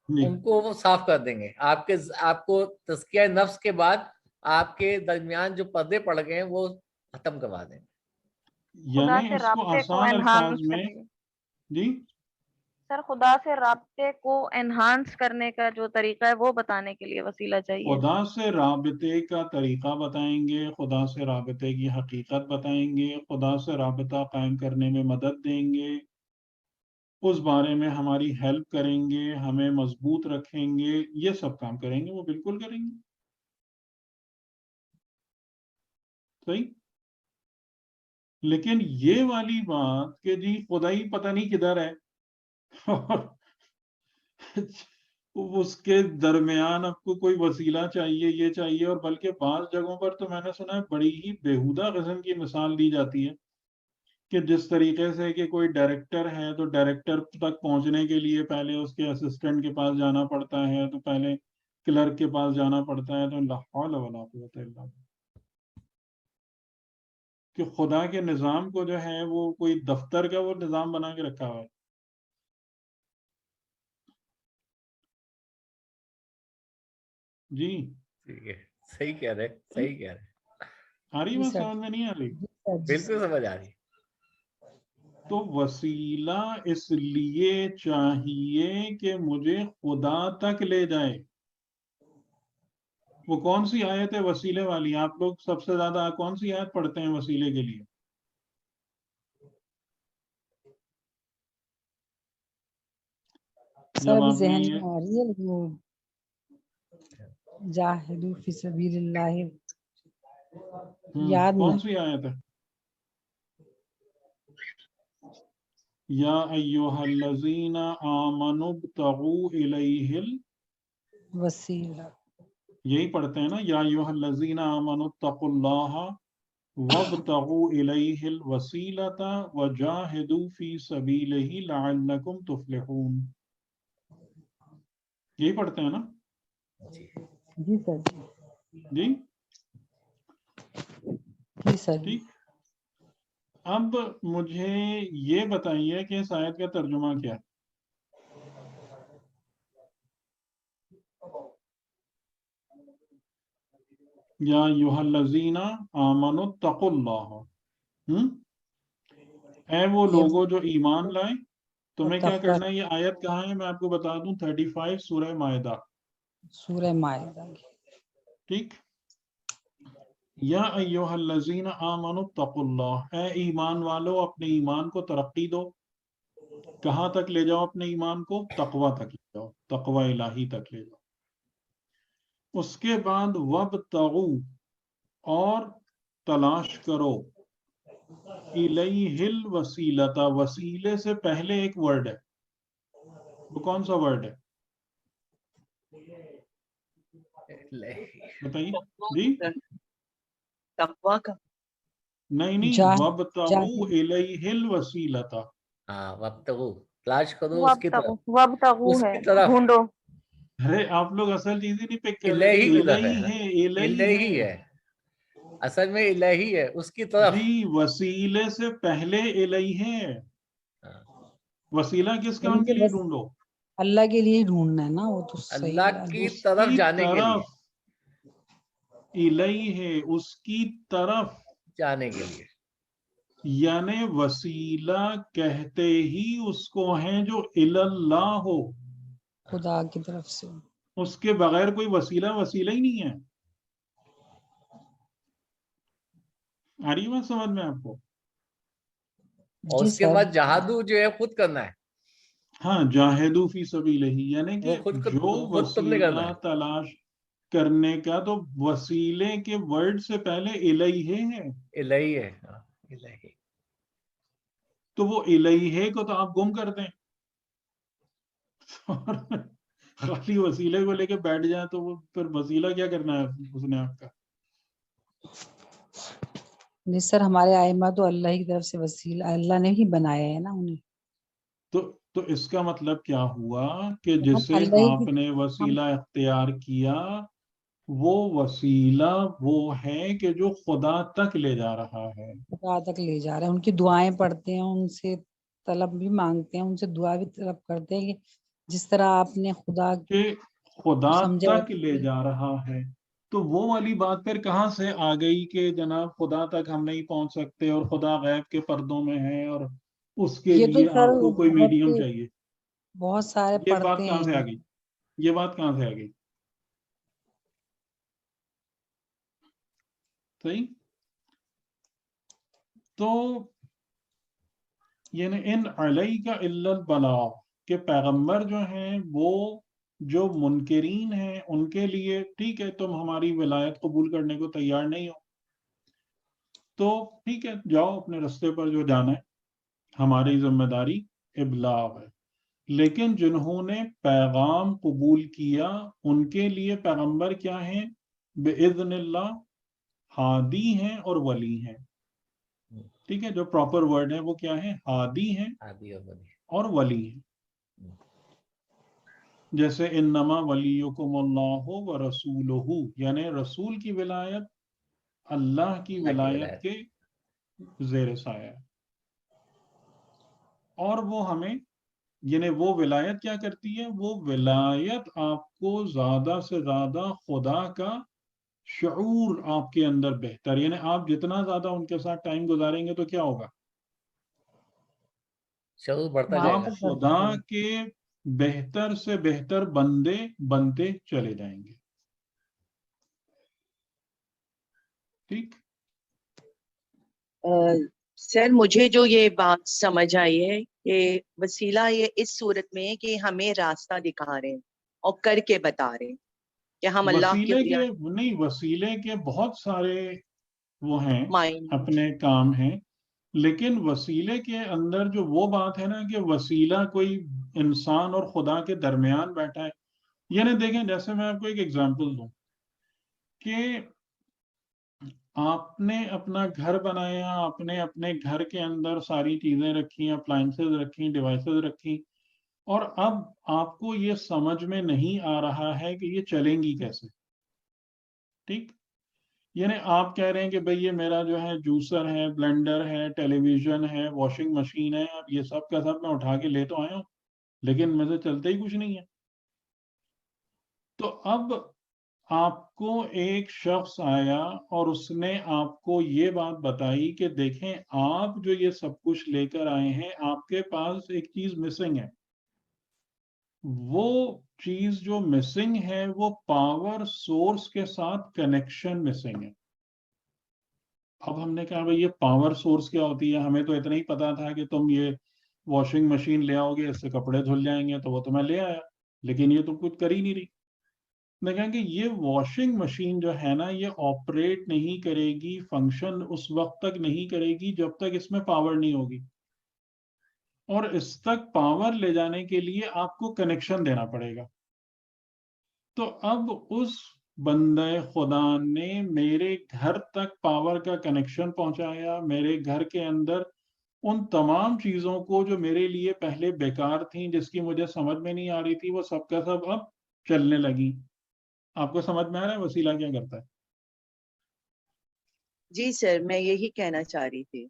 ان کو وہ صاف کر دیں گے. آپ کو تزکیہ نفس کے بعد آپ کے درمیان جو پردے پڑ گئے ہیں وہ ختم کروا دیں گے. یعنی اس کو آسان الفاظ میں جی سر خدا سے رابطے کو انہانس کرنے کا جو طریقہ ہے وہ بتانے کے لیے وسیلہ چاہیے. خدا سے رابطے کا طریقہ بتائیں گے، خدا سے رابطے کی حقیقت بتائیں گے، خدا سے رابطہ قائم کرنے میں مدد دیں گے، اس بارے میں ہماری ہیلپ کریں گے، ہمیں مضبوط رکھیں گے، یہ سب کام کریں گے، وہ بالکل کریں گے. صحیح. لیکن یہ والی بات کہ جی خدائی پتہ نہیں کدھر ہے اس کے درمیان آپ کو کوئی وسیلہ چاہیے، یہ چاہیے، اور بلکہ بعض جگہوں پر تو میں نے سنا ہے بڑی ہی بیہودہ قسم کی مثال دی جاتی ہے کہ جس طریقے سے کہ کوئی ڈائریکٹر ہے تو ڈائریکٹر تک پہنچنے کے لیے پہلے اس کے اسسٹنٹ کے پاس جانا پڑتا ہے، تو پہلے کلرک کے پاس جانا پڑتا ہے. تو لا حول ولا قوت الا باللہ کہ خدا کے نظام کو جو ہے وہ کوئی دفتر کا وہ نظام بنا کے رکھا ہوا ہے. جی ٹھیک ہے، صحیح کہہ رہے، صحیح کہہ رہے. آ رہی بات سمجھ میں نہیں آ رہی؟ بالکل سمجھ آ رہی. تو وسیلہ اس لیے چاہیے کہ مجھے خدا تک لے جائے. وہ کون سی آیت ہے وسیلے والی؟ آپ لوگ سب سے زیادہ کون سی آیت پڑھتے ہیں وسیلے کے لیے؟ سب ذہن میں آ رہی ہے لیکن وہ جاہدوا فی سبیل اللہ یاد کون سی آیت ہے؟ یا ایھا الذین آمنوا ابتغوا الیہ وسیلہ. یہی پڑھتے ہیں نا، یا ایھا الذین آمنوا اتقوا اللہ وابتغوا الیہ الوسیلۃ وجاہدوا فی سبیلہ لعلکم تفلحون. یہی پڑھتے ہیں نا؟ جی سر. جی جی سر. ٹھیک. اب مجھے یہ بتائیے کہ اس آیت کا ترجمہ کیا ہے؟ یا ایھا الذین آمنوا اتقوا اللہ. اے وہ لوگوں جو ایمان لائیں. تمہیں کیا کرنا ہے؟ یہ آیت کہاں ہے میں آپ کو بتا دوں، 35 سورہ مائدہ. سورہ مائدہ. ٹھیک. یا ایھا الذین آمنوا اتقوا اللہ، اے ایمان والو اپنے ایمان کو ترقی دو. کہاں تک لے جاؤ اپنے ایمان کو؟ تقوی تک لے جاؤ، تقوی الہی تک لے جاؤ. اس کے بعد وابتغوا، اور تلاش کرو، الیہ الوسیلۃ، وسیلے سے پہلے ایک ورڈ ہے. وہ کون سا ورڈ ہے بتائیے؟ جی تقویٰ کا نہیں، وابتغوا الیہ الوسیلۃ. ہاں، وابتغوا، تلاش کرو اس کی طرف، وابتغوا اس ہے کی طرف. ڈھونڈو. ارے آپ لوگ اصل چیز ہی نہیں پک کر رہے. الہی کی طرف الہی ہے، ہے، الہی ہے، اصل میں الہی ہے، اس کی طرف. جی وسیلے سے پہلے الہی ہے. وسیلہ کس کام کے لیے ڈھونڈو؟ اللہ کے لیے ڈھونڈنا ہے نا، وہ تو صحیح اللہ کی طرف جانے کے لیے، الہی ہے، اس کی طرف جانے کے لیے. یعنی وسیلہ کہتے ہی اس کو ہیں جو اللہ ہو، خدا کی طرف سے. اس کے بغیر کوئی وسیلہ ہی نہیں ہے. آ رہی بات سمجھ میں آپ کو؟ اور اس کے بعد جہادو جو ہے خود کرنا ہے. ہاں، جاہدوا فی سبیلہ، یعنی کہ وہ خود جو تم نے کرنا وسیلہ ہے. تلاش کرنے کا, تو وسیلے کے ورڈ سے پہلے الیہ ہے, الہی ہے, الہی. تو وہ الیہ کو تو آپ گم کر دیں, خالی وسیلے کو لے کے بیٹھ جائیں تو وہ پھر وسیلہ کیا کرنا ہے اس نے آپ کا. نہیں سر, ہمارے ائمہ تو اللہ کی طرف سے وسیلہ, اللہ نے ہی بنایا ہے نا انہیں. تو اس کا مطلب کیا ہوا کہ جسے اللہ آپ نے وسیلہ اختیار کیا وہ وسیلہ وہ ہے کہ جو خدا تک لے جا رہا ہے, خدا تک لے جا رہے ہیں. ان کی دعائیں پڑھتے ہیں, ان سے طلب بھی مانگتے ہیں, ان سے دعا بھی طلب کرتے ہیں کہ جس طرح آپ نے خدا کہ خدا سمجھا تک لے جا رہا ہے. تو وہ والی بات پھر کہاں سے آ گئی کہ جناب خدا تک ہم نہیں پہنچ سکتے اور خدا غیب کے پردوں میں ہے اور اس کے یہ تو لیے سر آپ کو کوئی میڈیم چاہیے. بہت سارے یہ پڑھتے بات کہاں سے آ ہیں. گئی, یہ بات کہاں سے آ گئی؟ صحیح. تو یعنی ان علیہ کا الا البلاغ کہ پیغمبر جو ہیں وہ جو منکرین ہیں ان کے لیے ٹھیک ہے تم ہماری ولایت قبول کرنے کو تیار نہیں ہو تو ٹھیک ہے جاؤ اپنے رستے پر جو جانا ہے, ہماری ذمہ داری ابلاغ ہے. لیکن جنہوں نے پیغام قبول کیا ان کے لیے پیغمبر کیا ہیں؟ بِإِذْنِ اللہ ہادی ہیں اور ولی ہیں. ٹھیک ہے, جو پراپر ورڈ ہے وہ کیا ہے؟ ہادی ہیں اور ولی ہیں. جیسے انما ولیکم اللہ ورسولہ, یعنی رسول کی ولایت اللہ کی ولایت کے زیر سایہ ہے. اور وہ ہمیں یعنی وہ ولایت کیا کرتی ہے؟ وہ ولایت آپ کو زیادہ سے زیادہ خدا کا شعور آپ کے اندر بہتر, یعنی آپ جتنا زیادہ ان کے ساتھ ٹائم گزاریں گے تو کیا ہوگا؟ شعور بڑھتا جائے آپ گا. خدا کے بہتر سے بہتر بندے بنتے چلے جائیں گے. ٹھیک. سر مجھے جو یہ بات سمجھ آئی ہے کہ وسیلہ یہ اس صورت میں ہے کہ ہمیں راستہ دکھا رہے ہیں اور کر کے بتا رہے ہیں کہ ہم اللہ وسیلے کے نہیں, وسیلے کے بہت سارے وہ ہیں اپنے کام ہیں, لیکن وسیلے کے اندر جو وہ بات ہے نا کہ وسیلہ کوئی انسان اور خدا کے درمیان بیٹھا ہے. یعنی دیکھیں جیسے میں آپ کو ایک ایگزامپل دوں کہ آپ نے اپنا گھر بنایا, آپ نے اپنے گھر کے اندر ساری چیزیں رکھی, اپلائنسز رکھی, ڈیوائسز رکھی, اور اب آپ کو یہ سمجھ میں نہیں آ رہا ہے کہ یہ چلیں گی کیسے. ٹھیک, یعنی آپ کہہ رہے ہیں کہ بھئی یہ میرا جو ہے جوسر ہے, بلینڈر ہے, ٹیلی ویژن ہے, واشنگ مشین ہے, اب یہ سب کا سب میں اٹھا کے لے تو آیا ہوں لیکن میں سے چلتے ہی کچھ نہیں ہے. تو اب آپ کو ایک شخص آیا اور اس نے آپ کو یہ بات بتائی کہ دیکھیں آپ جو یہ سب کچھ لے کر آئے ہیں آپ کے پاس ایک چیز مسنگ ہے. وہ چیز جو مسنگ ہے وہ پاور سورس کے ساتھ کنیکشن مسنگ ہے. اب ہم نے کہا بھئی یہ پاور سورس کیا ہوتی ہے؟ ہمیں تو اتنا ہی پتا تھا کہ تم یہ واشنگ مشین لے آؤ گے, اس سے کپڑے دھل جائیں گے, تو وہ تو میں لے آیا, لیکن یہ تو کچھ کر ہی نہیں رہی. میں کہا کہ یہ واشنگ مشین جو ہے نا یہ آپریٹ نہیں کرے گی, فنکشن اس وقت تک نہیں کرے گی جب تک اس میں پاور نہیں ہوگی, اور اس تک پاور لے جانے کے لیے آپ کو کنیکشن دینا پڑے گا. تو اب اس بندہ خدا نے میرے گھر تک پاور کا کنیکشن پہنچایا, میرے گھر کے اندر ان تمام چیزوں کو جو میرے لیے پہلے بیکار تھیں, جس کی مجھے سمجھ میں نہیں آ رہی تھی, وہ سب کا سب اب چلنے لگی. آپ کو سمجھ میں آ رہا ہے وسیلہ کیا کرتا ہے؟ جی سر, میں یہی کہنا چاہ رہی تھی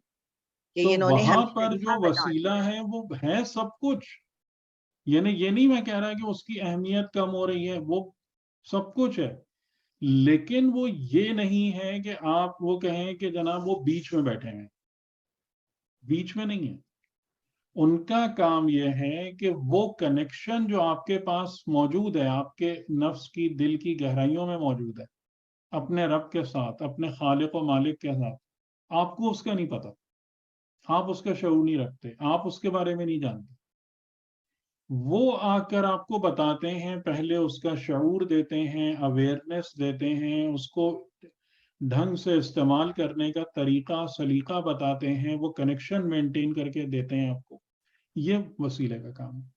کہ تو انہوں نے وہاں ہمیں پر جو وسیلہ ہے وہ ہے سب کچھ. یعنی یہ نہیں میں کہہ رہا کہ اس کی اہمیت کم ہو رہی ہے, وہ سب کچھ ہے, لیکن وہ یہ نہیں ہے کہ آپ وہ کہیں کہ جناب وہ بیچ میں بیٹھے ہیں. بیچ میں نہیں ہے. ان کا کام یہ ہے کہ وہ کنیکشن جو آپ کے پاس موجود ہے, آپ کے نفس کی دل کی گہرائیوں میں موجود ہے, اپنے رب کے ساتھ, اپنے خالق و مالک کے ساتھ, آپ کو اس کا نہیں پتا, آپ اس کا شعور نہیں رکھتے, آپ اس کے بارے میں نہیں جانتے. وہ آ کر آپ کو بتاتے ہیں، پہلے اس کا شعور دیتے ہیں، اویئرنیس دیتے ہیں، اس کو ڈھنگ سے استعمال کرنے کا طریقہ سلیقہ بتاتے ہیں، وہ کنیکشن مینٹین کر کے دیتے ہیں آپ کو. یہ وسیلے کا کام ہے.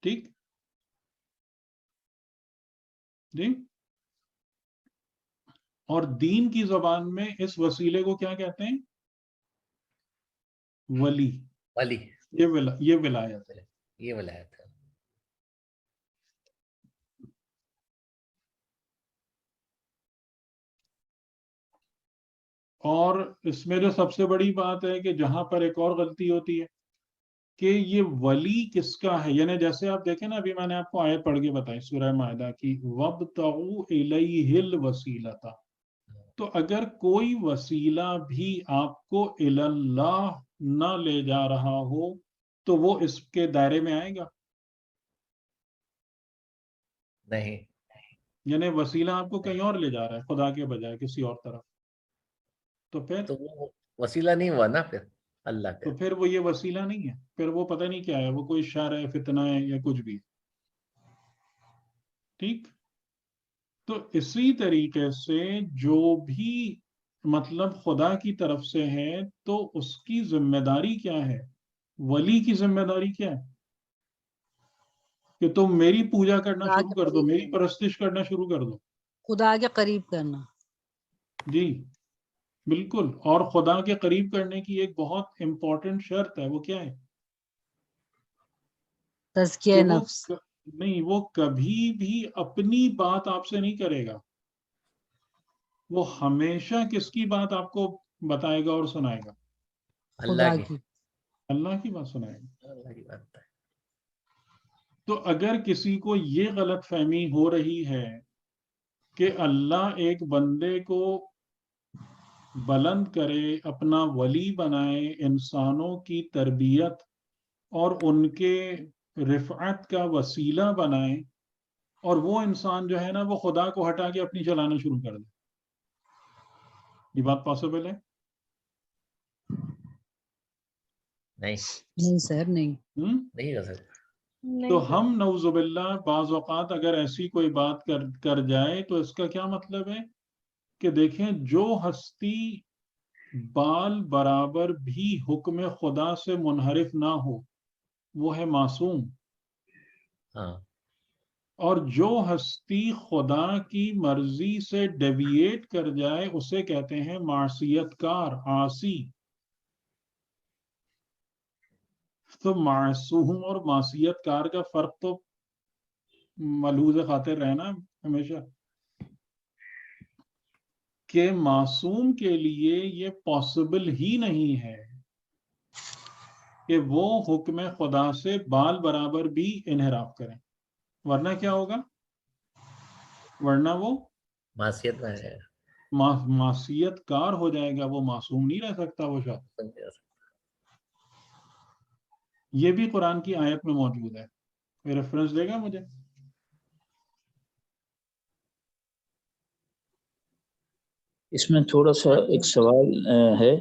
ٹھیک جی. اور دین کی زبان میں اس وسیلے کو کیا کہتے ہیں؟ ولی. ولی یہ ولایت ہے. یہ ولایت ہے. اور اس میں جو سب سے بڑی بات ہے کہ جہاں پر ایک اور غلطی ہوتی ہے کہ یہ ولی کس کا ہے. یعنی جیسے آپ دیکھیں نا، ابھی میں نے آپ کو آیت پڑھ کے بتائی سورہ مائدہ کی، وَابْتَغُوا إِلَيْهِ الْوَسِيلَةَ. تو اگر کوئی وسیلہ بھی آپ کو الی اللہ نہ لے جا رہا ہو تو وہ اس کے دائرے میں آئے گا؟ نہیں. یعنی وسیلہ آپ کو کہیں اور لے جا رہا ہے خدا کے بجائے کسی اور طرف، تو پھر وہ وسیلہ نہیں ہوا نا پھر اللہ کا. تو پھر وہ یہ وسیلہ نہیں ہے، پھر وہ پتہ نہیں کیا ہے، وہ کوئی شر ہے، فتنہ ہے، یا کچھ بھی. ٹھیک. تو اسی طریقے سے جو بھی مطلب خدا کی طرف سے ہے تو اس کی ذمہ داری کیا ہے؟ ولی کی ذمہ داری کیا ہے؟ کہ تم میری پوجا کرنا خدا شروع کے کر دو، قریب میری کرنا، پرستش کرنا شروع کر دو. خدا کے قریب کرنا. جی بالکل. اور خدا کے قریب کرنے کی ایک بہت امپورٹنٹ شرط ہے، وہ کیا ہے؟ تزکیہ کہ نفس. وہ کبھی بھی اپنی بات آپ سے نہیں کرے گا، وہ ہمیشہ کس کی بات آپ کو بتائے گا اور سنائے گا؟ اللہ کی. اللہ کی بات سنائے گا. اللہ کی بات ہے. تو اگر کسی کو یہ غلط فہمی ہو رہی ہے کہ اللہ ایک بندے کو بلند کرے، اپنا ولی بنائے، انسانوں کی تربیت اور ان کے رفعت کا وسیلہ بنائے، اور وہ انسان جو ہے نا وہ خدا کو ہٹا کے اپنی چلانا شروع کر دے، یہ بات پاسبل ہے؟ نہیں سر، نہیں ہو سکتا. تو ہم نعوذ باللہ بعض اوقات اگر ایسی کوئی بات کر جائے تو اس کا کیا مطلب ہے کہ دیکھیں، جو ہستی بال برابر بھی حکم خدا سے منحرف نہ ہو وہ ہے معصوم. ہاں. اور جو ہستی خدا کی مرضی سے ڈیویٹ کر جائے اسے کہتے ہیں معصیت کار، عاصی. تو معصوم اور معصیت کار کا فرق تو ملحوظ خاطر رہنا ہمیشہ، کہ معصوم کے لیے یہ پاسبل ہی نہیں ہے کہ وہ حکم خدا سے بال برابر بھی انحراف کریں، ورنہ کیا ہوگا؟ ورنہ وہ معصیت میں ہے. معصیت کار ہو جائے گا، وہ معصوم نہیں رہ سکتا وہ شخص. یہ بھی قرآن کی آیت میں موجود ہے، کوئی ریفرنس دے گا مجھے؟ اس میں تھوڑا سا ایک سوال ہے.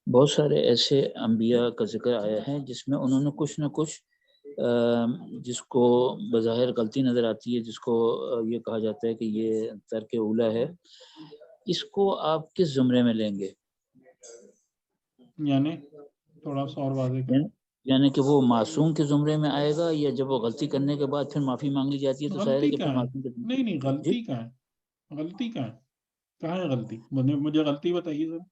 بہت سارے ایسے انبیاء کا ذکر آیا ہے جس میں انہوں نے کچھ نہ کچھ جس کو بظاہر غلطی نظر آتی ہے، جس کو یہ کہا جاتا ہے کہ یہ ترک اولا ہے، اس کو آپ کس زمرے میں لیں گے؟ یعنی تھوڑا سا اور واضح کریں. یعنی کہ وہ معصوم کے زمرے میں آئے گا، یا جب وہ غلطی کرنے کے بعد پھر معافی مانگ لی جاتی ہے تو ظاہر ہے کہ پھر معصوم کے زمرے؟ نہیں غلطی کہاں ہے؟ غلطی کہاں ہے؟ کہاں ہے غلطی؟ مجھے غلطی بتائیے ذرا.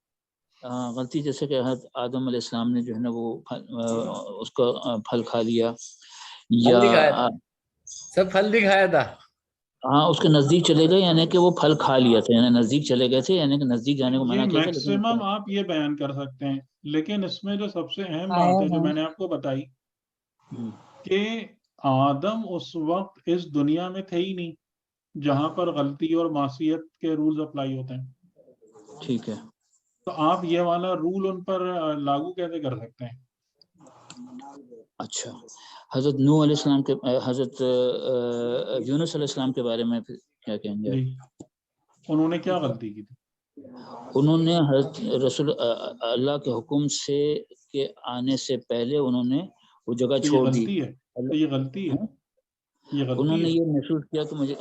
غلطی جیسے کہ حضرت آدم علیہ السلام نے جو ہے نا وہ اس کا پھل کھا لیا، یا سب پھل دکھایا تھا. ہاں اس کے نزدیک چلے گئے، یعنی کہ وہ پھل کھا لیا تھا، یعنی نزدیک چلے گئے تھے، یعنی کہ نزدیک جانے کو منع کیا تھا. میکسیمم آپ یہ بیان کر سکتے ہیں، لیکن اس میں جو سب سے اہم بات ہے جو میں نے آپ کو بتائی کہ آدم اس وقت اس دنیا میں تھے ہی نہیں جہاں پر غلطی اور معصیت کے رولز اپلائی ہوتے ہیں. ٹھیک ہے. تو آپ یہ والا رول ان پر لاگو کیسے کر سکتے ہیں؟ اچھا، حضرت نوح علیہ السلام کے، حضرت یونس علیہ السلام کے بارے میں کیا کہیں گے؟ انہوں نے کیا غلطی کی تھی؟ انہوں نے حضرت رسول اللہ کے حکم سے کے آنے سے پہلے انہوں نے وہ جگہ چھوڑ دی. یہ غلطی ہے. انہوں نے یہ محسوس کیا تو مجھے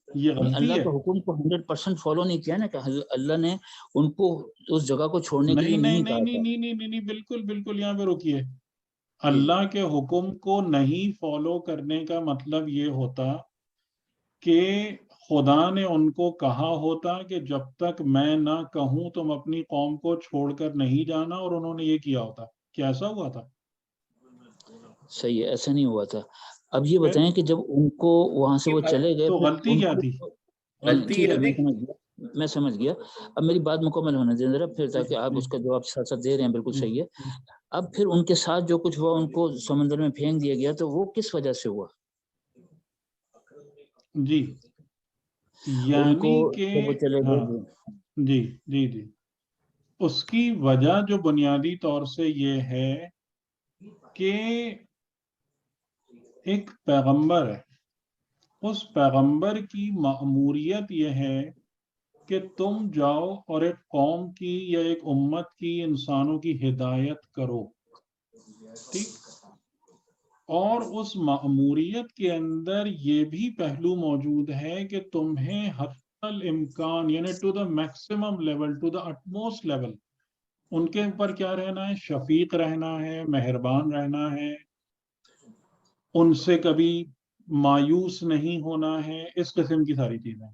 یہ غلطی اللہ ہے. کے حکم کو 100% فالو نہیں کیا نا, کہ اللہ نے ان کو اس جگہ کو چھوڑنے کے لیے نہیں کہا. نہیں, بالکل یہاں پہ رکیے. اللہ کے حکم کو نہیں فالو کرنے کا مطلب یہ ہوتا کہ خدا نے ان کو کہا ہوتا کہ جب تک میں نہ کہوں تم اپنی قوم کو چھوڑ کر نہیں جانا, اور انہوں نے یہ کیا ہوتا. کیا ایسا ہوا تھا؟ صحیح ہے, ایسا نہیں ہوا تھا. اب یہ بتائیں کہ جب ان کو وہاں سے وہ چلے گئے تو غلطی کیا تھی؟ میں سمجھ گیا. اب میری بات مکمل ہونے دیں ذرا پھر, تاکہ آپ اس کا جواب ساتھ ساتھ دے رہے ہیں, بالکل صحیح ہے. اب پھر ان کے ساتھ جو کچھ ہوا, ان کو سمندر میں پھینک دیا گیا, تو وہ کس وجہ سے ہوا؟ جی یعنی کہ وہ چلے گئے. جی اس کی وجہ جو بنیادی طور سے یہ ہے کہ ایک پیغمبر ہے, اس پیغمبر کی مأموریت یہ ہے کہ تم جاؤ اور ایک قوم کی یا ایک امت کی انسانوں کی ہدایت کرو. ٹھیک. اور اس مأموریت کے اندر یہ بھی پہلو موجود ہے کہ تمہیں حتی الامکان یعنی to the maximum level, to the utmost level ان کے اوپر کیا رہنا ہے؟ شفیق رہنا ہے, مہربان رہنا ہے, ان سے کبھی مایوس نہیں ہونا ہے, اس قسم کی ساری چیزیں.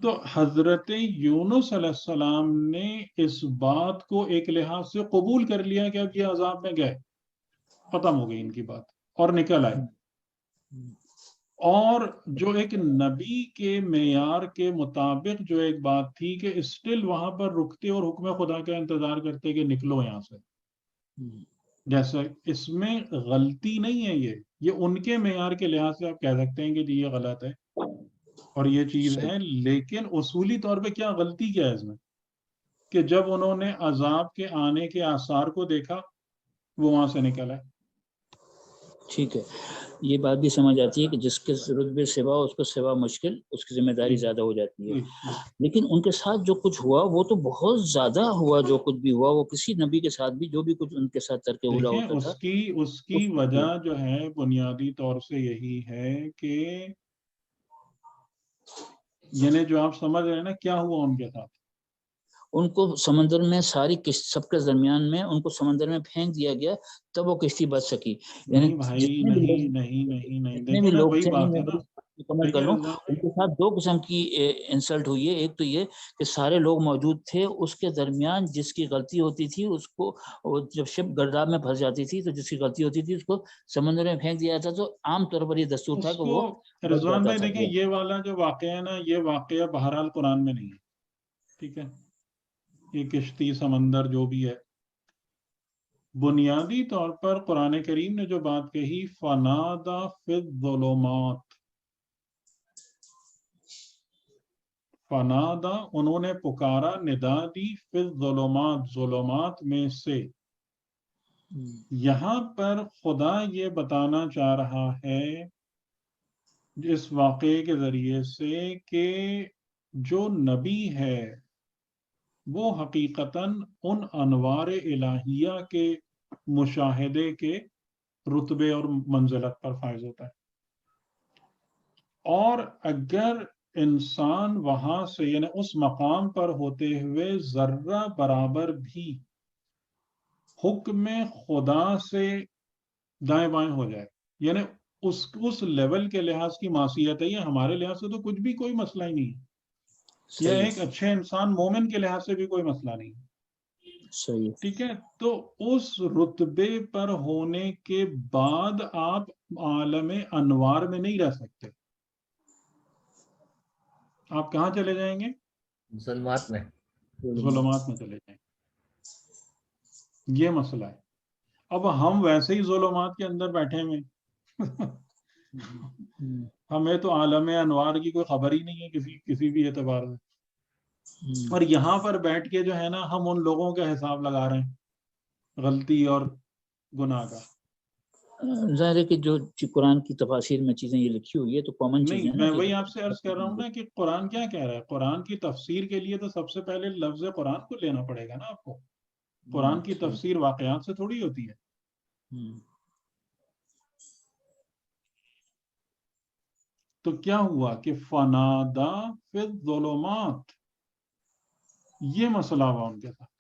تو حضرت یونس علیہ السلام نے اس بات کو ایک لحاظ سے قبول کر لیا کہ اب یہ عذاب میں گئے, ختم ہو گئی ان کی بات, اور نکل آئے. اور جو ایک نبی کے معیار کے مطابق جو ایک بات تھی کہ اسٹل وہاں پر رکتے اور حکم خدا کا انتظار کرتے کہ نکلو یہاں سے, جیسا اس میں غلطی نہیں ہے. یہ ان کے معیار کے لحاظ سے آپ کہہ سکتے ہیں کہ جی یہ غلط ہے اور یہ چیز ہے, لیکن اصولی طور پہ کیا غلطی کیا ہے اس میں؟ کہ جب انہوں نے عذاب کے آنے کے آثار کو دیکھا وہ وہاں سے نکل آئے. ٹھیک ہے, یہ بات بھی سمجھ آتی ہے کہ جس کے رتبے سوا اس کو سوا مشکل, اس کی ذمہ داری زیادہ ہو جاتی ہے. لیکن ان کے ساتھ جو کچھ ہوا وہ تو بہت زیادہ ہوا. جو کچھ بھی ہوا وہ کسی نبی کے ساتھ بھی جو بھی کچھ ان کے ساتھ ترک اولا ہوتا تھا, اس کی وجہ جو ہے بنیادی طور سے یہی ہے کہ یعنی جو آپ سمجھ رہے ہیں نا کیا ہوا ان کے ساتھ. ان کو سمندر میں ساری سب کے درمیان میں ان کو سمندر میں پھینک دیا گیا, تب وہ کشتی بچ سکی. یعنی جتنے بھی لوگ تھے, مکمل کر لوں, ان کے ساتھ دو قسم کی انسلٹ ہوئی ہے. ایک تو یہ کہ سارے لوگ موجود تھے, اس کے درمیان جس کی غلطی ہوتی تھی اس کو, جب شپ گرداب میں پھنس جاتی تھی تو جس کی غلطی ہوتی تھی اس کو سمندر میں پھینک دیا جاتا. تو عام طور پر یہ دستور تھا کہ وہ رضوان بھائی دیکھیں, یہ والا جو واقعہ ہے نا, یہ واقعہ بہرحال قرآن میں نہیں ہے. ٹھیک ہے, یہ کشتی سمندر جو بھی ہے, بنیادی طور پر قرآن کریم نے جو بات کہی فنادا فی الظلمات, فنادا انہوں نے پکارا, ندا دی, فی الظلمات ظلمات میں سے. یہاں پر خدا یہ بتانا چاہ رہا ہے اس واقعے کے ذریعے سے کہ جو نبی ہے وہ حقیقتاً ان انوار الہیہ کے مشاہدے کے رتبے اور منزلت پر فائز ہوتا ہے. اور اگر انسان وہاں سے یعنی اس مقام پر ہوتے ہوئے ذرہ برابر بھی حکم خدا سے دائیں بائیں ہو جائے, یعنی اس لیول کے لحاظ کی معصیت ہے, یہ ہمارے لحاظ سے تو کچھ بھی کوئی مسئلہ ہی نہیں ہے, یا ایک اچھے انسان مومن کے لحاظ سے بھی کوئی مسئلہ نہیں. ٹھیک ہے, تو اس رتبے پر ہونے کے بعد آپ عالم انوار میں نہیں رہ سکتے. آپ کہاں چلے جائیں گے؟ ظلمات میں چلے جائیں. یہ مسئلہ ہے. اب ہم ویسے ہی ظلمات کے اندر بیٹھے ہوئے, ہمیں تو عالم انوار کی کوئی خبر ہی نہیں ہے کسی بھی اعتبار سے. اور یہاں پر بیٹھ کے جو ہے نا ہم ان لوگوں کا حساب لگا رہے ہیں غلطی اور گناہ کا. ظاہر ہے کہ جو قرآن کی تفاسیر میں چیزیں یہ لکھی ہوئی ہے تو کامن چیزیں ہیں. میں وہی آپ سے عرض کر رہا ہوں نا کہ قرآن کیا کہہ رہا ہے. قرآن کی تفسیر کے لیے تو سب سے پہلے لفظ قرآن کو لینا پڑے گا نا آپ کو. قرآن کی تفسیر واقعات سے تھوڑی ہوتی ہے. تو کیا ہوا کہ فنادا فی الظلمات، یہ مسئلہ ہوا ان کے ساتھ.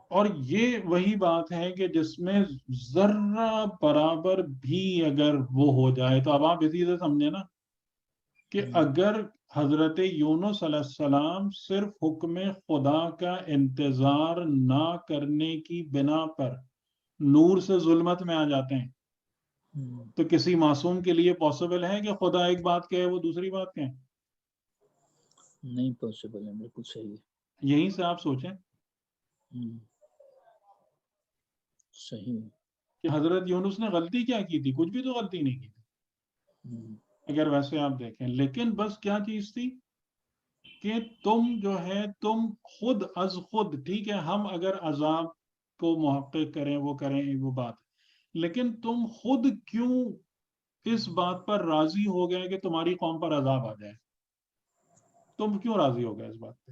اور یہ وہی بات ہے کہ جس میں ذرہ برابر بھی اگر وہ ہو جائے تو اب آپ اسی سے سمجھے نا کہ اگر حضرت یونس علیہ السلام صرف حکم خدا کا انتظار نہ کرنے کی بنا پر نور سے ظلمت میں آ جاتے ہیں تو کسی معصوم کے لیے پاسبل ہے کہ خدا ایک بات کہے وہ دوسری بات کہے؟ نہیں پاسبل ہے. بالکل صحیح ہے. یہیں سے آپ سوچیں صحیح کہ حضرت یونس نے غلطی کیا کی تھی؟ کچھ بھی تو غلطی نہیں کی تھی اگر ویسے آپ دیکھیں. لیکن بس کیا چیز تھی کہ تم جو ہے تم خود از خود، ٹھیک ہے ہم اگر عذاب کو محقق کریں وہ کریں وہ بات، لیکن تم خود کیوں اس بات پر راضی ہو گئے کہ تمہاری قوم پر عذاب آ جائے؟ تم کیوں راضی ہو گئے اس بات پہ؟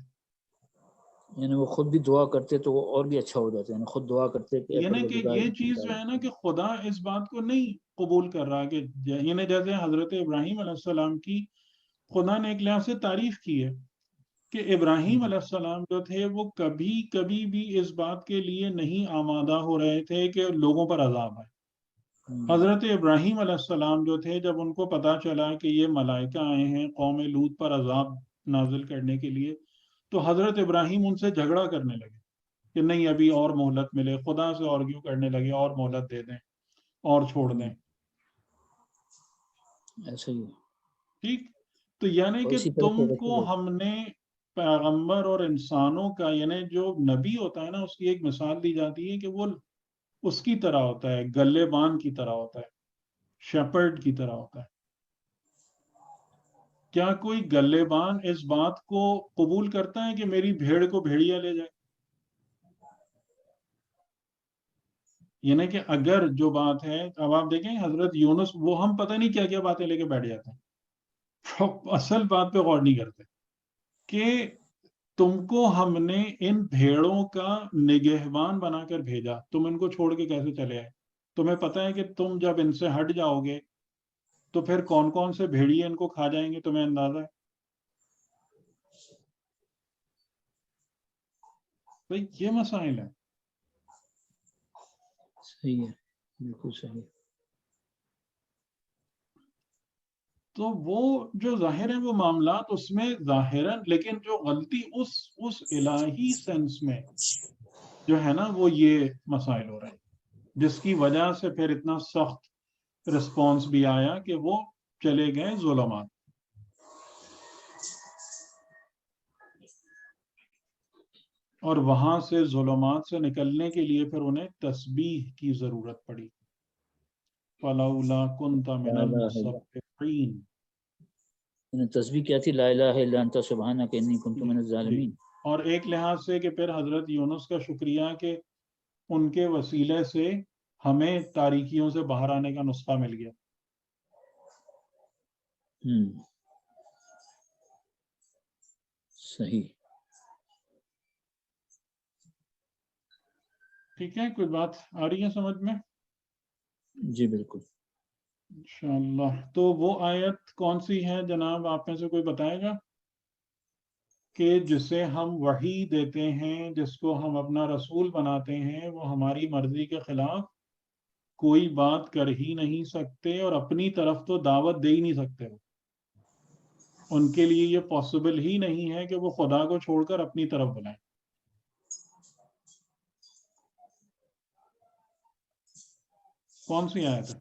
یعنی وہ خود بھی دعا کرتے تو وہ اور بھی اچھا ہو جاتا ہے. یعنی خود دعا کرتے کہ یعنی کہ یہ چیز جو ہے نا کہ خدا اس بات کو نہیں قبول کر رہا کہ یعنی جیسے حضرت ابراہیم علیہ السلام کی خدا نے ایک لحاظ سے تعریف کی ہے کہ ابراہیم علیہ السلام جو تھے وہ کبھی بھی اس بات کے لیے نہیں آمادہ ہو رہے تھے کہ لوگوں پر عذاب آئے. حضرت ابراہیم علیہ السلام جو تھے جب ان کو پتا چلا کہ یہ ملائکہ آئے ہیں قوم لوط پر عذاب نازل کرنے کے لیے تو حضرت ابراہیم ان سے جھگڑا کرنے لگے کہ نہیں ابھی اور مہلت ملے، خدا سے آرگیو کرنے لگے اور مہلت دے دیں اور چھوڑ دیں. ایسا ہی ٹھیک، تو یعنی کہ تم کو ہم نے پیغمبر اور انسانوں کا یعنی جو نبی ہوتا ہے نا اس کی ایک مثال دی جاتی ہے کہ وہ اس کی طرح ہوتا ہے، گلے بان کی طرح ہوتا ہے، شیپرڈ کی طرح ہوتا ہے. کیا کوئی گلے بان اس بات کو قبول کرتا ہے کہ میری بھیڑ کو بھیڑیا لے جائے؟ یعنی کہ اگر جو بات ہے اب آپ دیکھیں حضرت یونس وہ ہم پتہ نہیں کیا کیا باتیں لے کے بیٹھ جاتے ہیں، اصل بات پہ غور نہیں کرتے کہ تم کو ہم نے ان بھیڑوں کا نگہبان بنا کر بھیجا، تم ان کو چھوڑ کے کیسے چلے آئے؟ تمہیں پتہ ہے کہ تم جب ان سے ہٹ جاؤ گے تو پھر کون کون سے بھیڑیے ان کو کھا جائیں گے؟ تمہیں اندازہ ہے؟ بھئی یہ مسائل ہیں. صحیح ہے. بالکل صحیح. تو وہ جو ظاہر ہے وہ معاملات اس میں ظاہراً، لیکن جو غلطی اس الہی سینس میں جو ہے نا وہ یہ مسائل ہو رہے ہیں جس کی وجہ سے پھر اتنا سخت رسپانس بھی آیا کہ وہ چلے گئے ظلمات. اور وہاں سے ظلمات سے نکلنے کے لیے پھر انہیں تسبیح کی ضرورت پڑی. فَلَوْلَا كُنْتَ مِنَ الْمُسَبِّحِينَ. تسبیح کیا تھی؟ لا الہ الا انت سبحانک انی کنت من الظالمین. اور ایک لحاظ سے کہ پھر حضرت یونس کا شکریہ کہ ان کے وسیلے سے ہمیں تاریکیوں سے باہر آنے کا نسخہ مل گیا. صحیح. ٹھیک ہے، کوئی بات آ رہی ہے سمجھ میں؟ جی بالکل انشاءاللہ. تو وہ آیت کون سی ہے جناب، آپ میں سے کوئی بتائے گا کہ جسے ہم وحی دیتے ہیں، جس کو ہم اپنا رسول بناتے ہیں، وہ ہماری مرضی کے خلاف کوئی بات کر ہی نہیں سکتے اور اپنی طرف تو دعوت دے ہی نہیں سکتے. ان کے لیے یہ پاسبل ہی نہیں ہے کہ وہ خدا کو چھوڑ کر اپنی طرف بلائیں. کون سی آیت ہے؟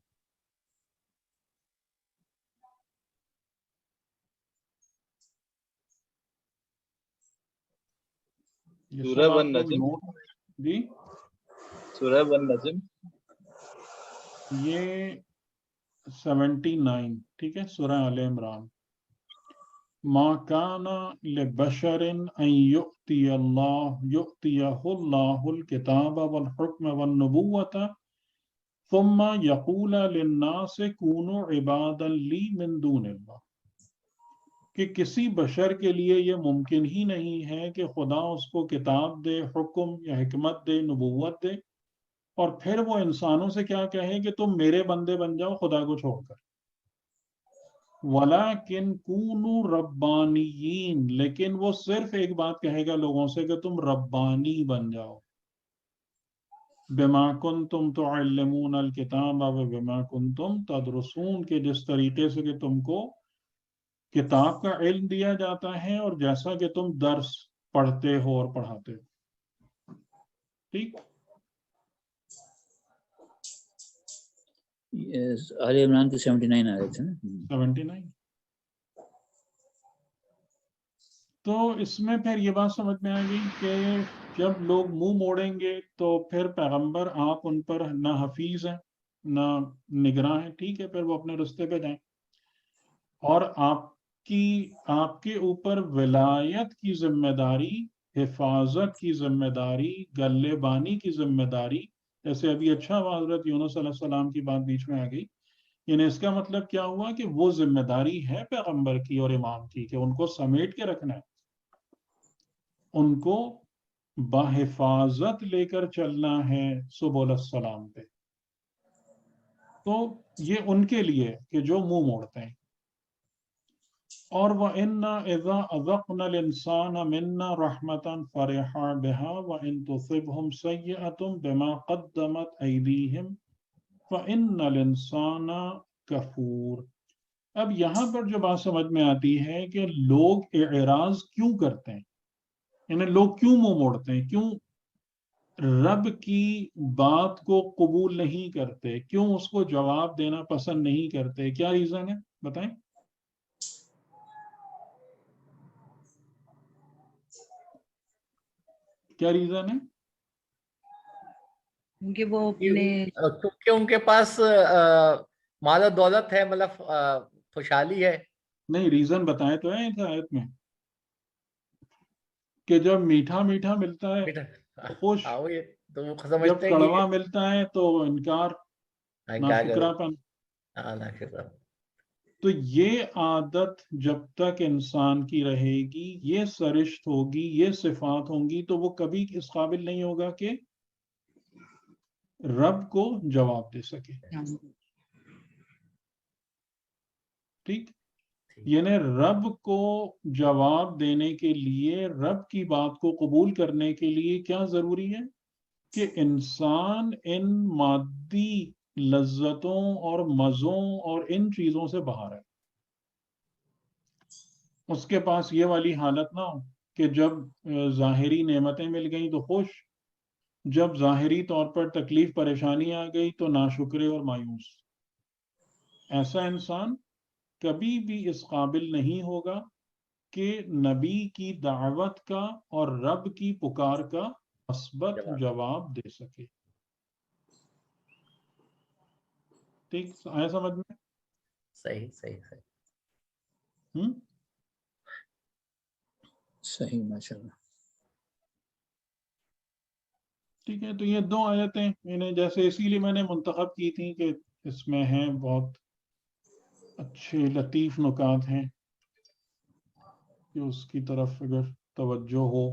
سورہ والنجم. جی سورہ والنجم یہ 79، ٹھیک ہے، سورہ آل عمران. ما کان لبشر ان یؤتیہ اللہ الکتاب والحکم والنبوۃ ثم یقول للناس کونوا عبادا لی من دون اللہ. کہ کسی بشر کے لیے یہ ممکن ہی نہیں ہے کہ خدا اس کو کتاب دے، حکم یا حکمت دے، نبوت دے اور پھر وہ انسانوں سے کیا کہے کہ تم میرے بندے بن جاؤ خدا کو چھوڑ کر. وَلَكِنْ كُونُوا رَبَّانِيِّينَ, لیکن وہ صرف ایک بات کہے گا لوگوں سے کہ تم ربانی بن جاؤ. بِمَا كُنْتُمْ تُعَلِّمُونَ الْكِتَابَ وَبِمَا كُنْتُمْ تَدْرُسُونَ, کہ جس طریقے سے کہ تم کو کتاب کا علم دیا جاتا ہے اور جیسا کہ تم درس پڑھتے ہو اور پڑھاتے ہو. ٹھیک. آل عمران کی 79 آیت ہے نا. 79. تو اس میں پھر یہ بات سمجھ میں آ گئی کہ جب لوگ منہ موڑیں گے تو پھر پیغمبر آپ ان پر نہ حفیظ ہیں نہ نگراں ہیں. ٹھیک ہے, پھر وہ اپنے رستے پہ جائیں. اور آپ کے اوپر ولایت کی ذمہ داری, حفاظت کی ذمہ داری, گلے بانی کی ذمہ داری, جیسے ابھی اچھا حضرت یونس علیہ السلام کی بات بیچ میں آ گئی. یعنی اس کا مطلب کیا ہوا کہ وہ ذمہ داری ہے پیغمبر کی اور امام کی کہ ان کو سمیٹ کے رکھنا ہے, ان کو بحفاظت لے کر چلنا ہے سبل السلام پہ. تو یہ ان کے لیے کہ جو منہ موڑتے ہیں. اور وَإِنَّا إِذَا أَذَقْنَا الْإِنسَانَ مِنَّا رَحْمَةً فَرِحَ بِهَا وَإِن تُصِبْهُمْ سَيِّئَةٌ بِمَا قَدَّمَتْ أَيْدِيهِمْ فَإِنَّ الْإِنسَانَ كَفُورٌ. اب یہاں پر جو بات سمجھ میں آتی ہے کہ لوگ اعراض کیوں کرتے ہیں, یعنی لوگ کیوں منہ موڑتے ہیں, کیوں رب کی بات کو قبول نہیں کرتے, کیوں اس کو جواب دینا پسند نہیں کرتے, کیا ریزن ہے بتائیں. کیا ریزن ہے؟ کیونکہ وہ اپنے کیونکہ ان کے پاس مال و دولت ہے, مطلب خوشحالی ہے. نہیں, ریزن بتائیں تو ہے اس آیت میں کہ جب میٹھا میٹھا ملتا ہے تو خوش, جب کڑوا ملتا ہے تو انکار, ناشکرا پن. تو یہ عادت جب تک انسان کی رہے گی, یہ سرشت ہوگی, یہ صفات ہوں گی, تو وہ کبھی اس قابل نہیں ہوگا کہ رب کو جواب دے سکے. ٹھیک. یعنی رب کو جواب دینے کے لیے, رب کی بات کو قبول کرنے کے لیے کیا ضروری ہے کہ انسان ان مادی لذتوں اور مزوں اور ان چیزوں سے باہر ہے. اس کے پاس یہ والی حالت نہ ہو کہ جب ظاہری نعمتیں مل گئیں تو خوش, جب ظاہری طور پر تکلیف پریشانی آ گئی تو ناشکرے اور مایوس. ایسا انسان کبھی بھی اس قابل نہیں ہوگا کہ نبی کی دعوت کا اور رب کی پکار کا مثبت جواب دے سکے. ٹھیک آیا سمجھ میں؟ صحیح صحیح صحیح. صحیح, ماشاء اللہ. ٹھیک ہے, تو یہ دو آیتیں انہیں جیسے اسی لیے میں نے منتخب کی تھیں کہ اس میں ہیں بہت اچھے لطیف نکات ہیں کہ اس کی طرف اگر توجہ ہو.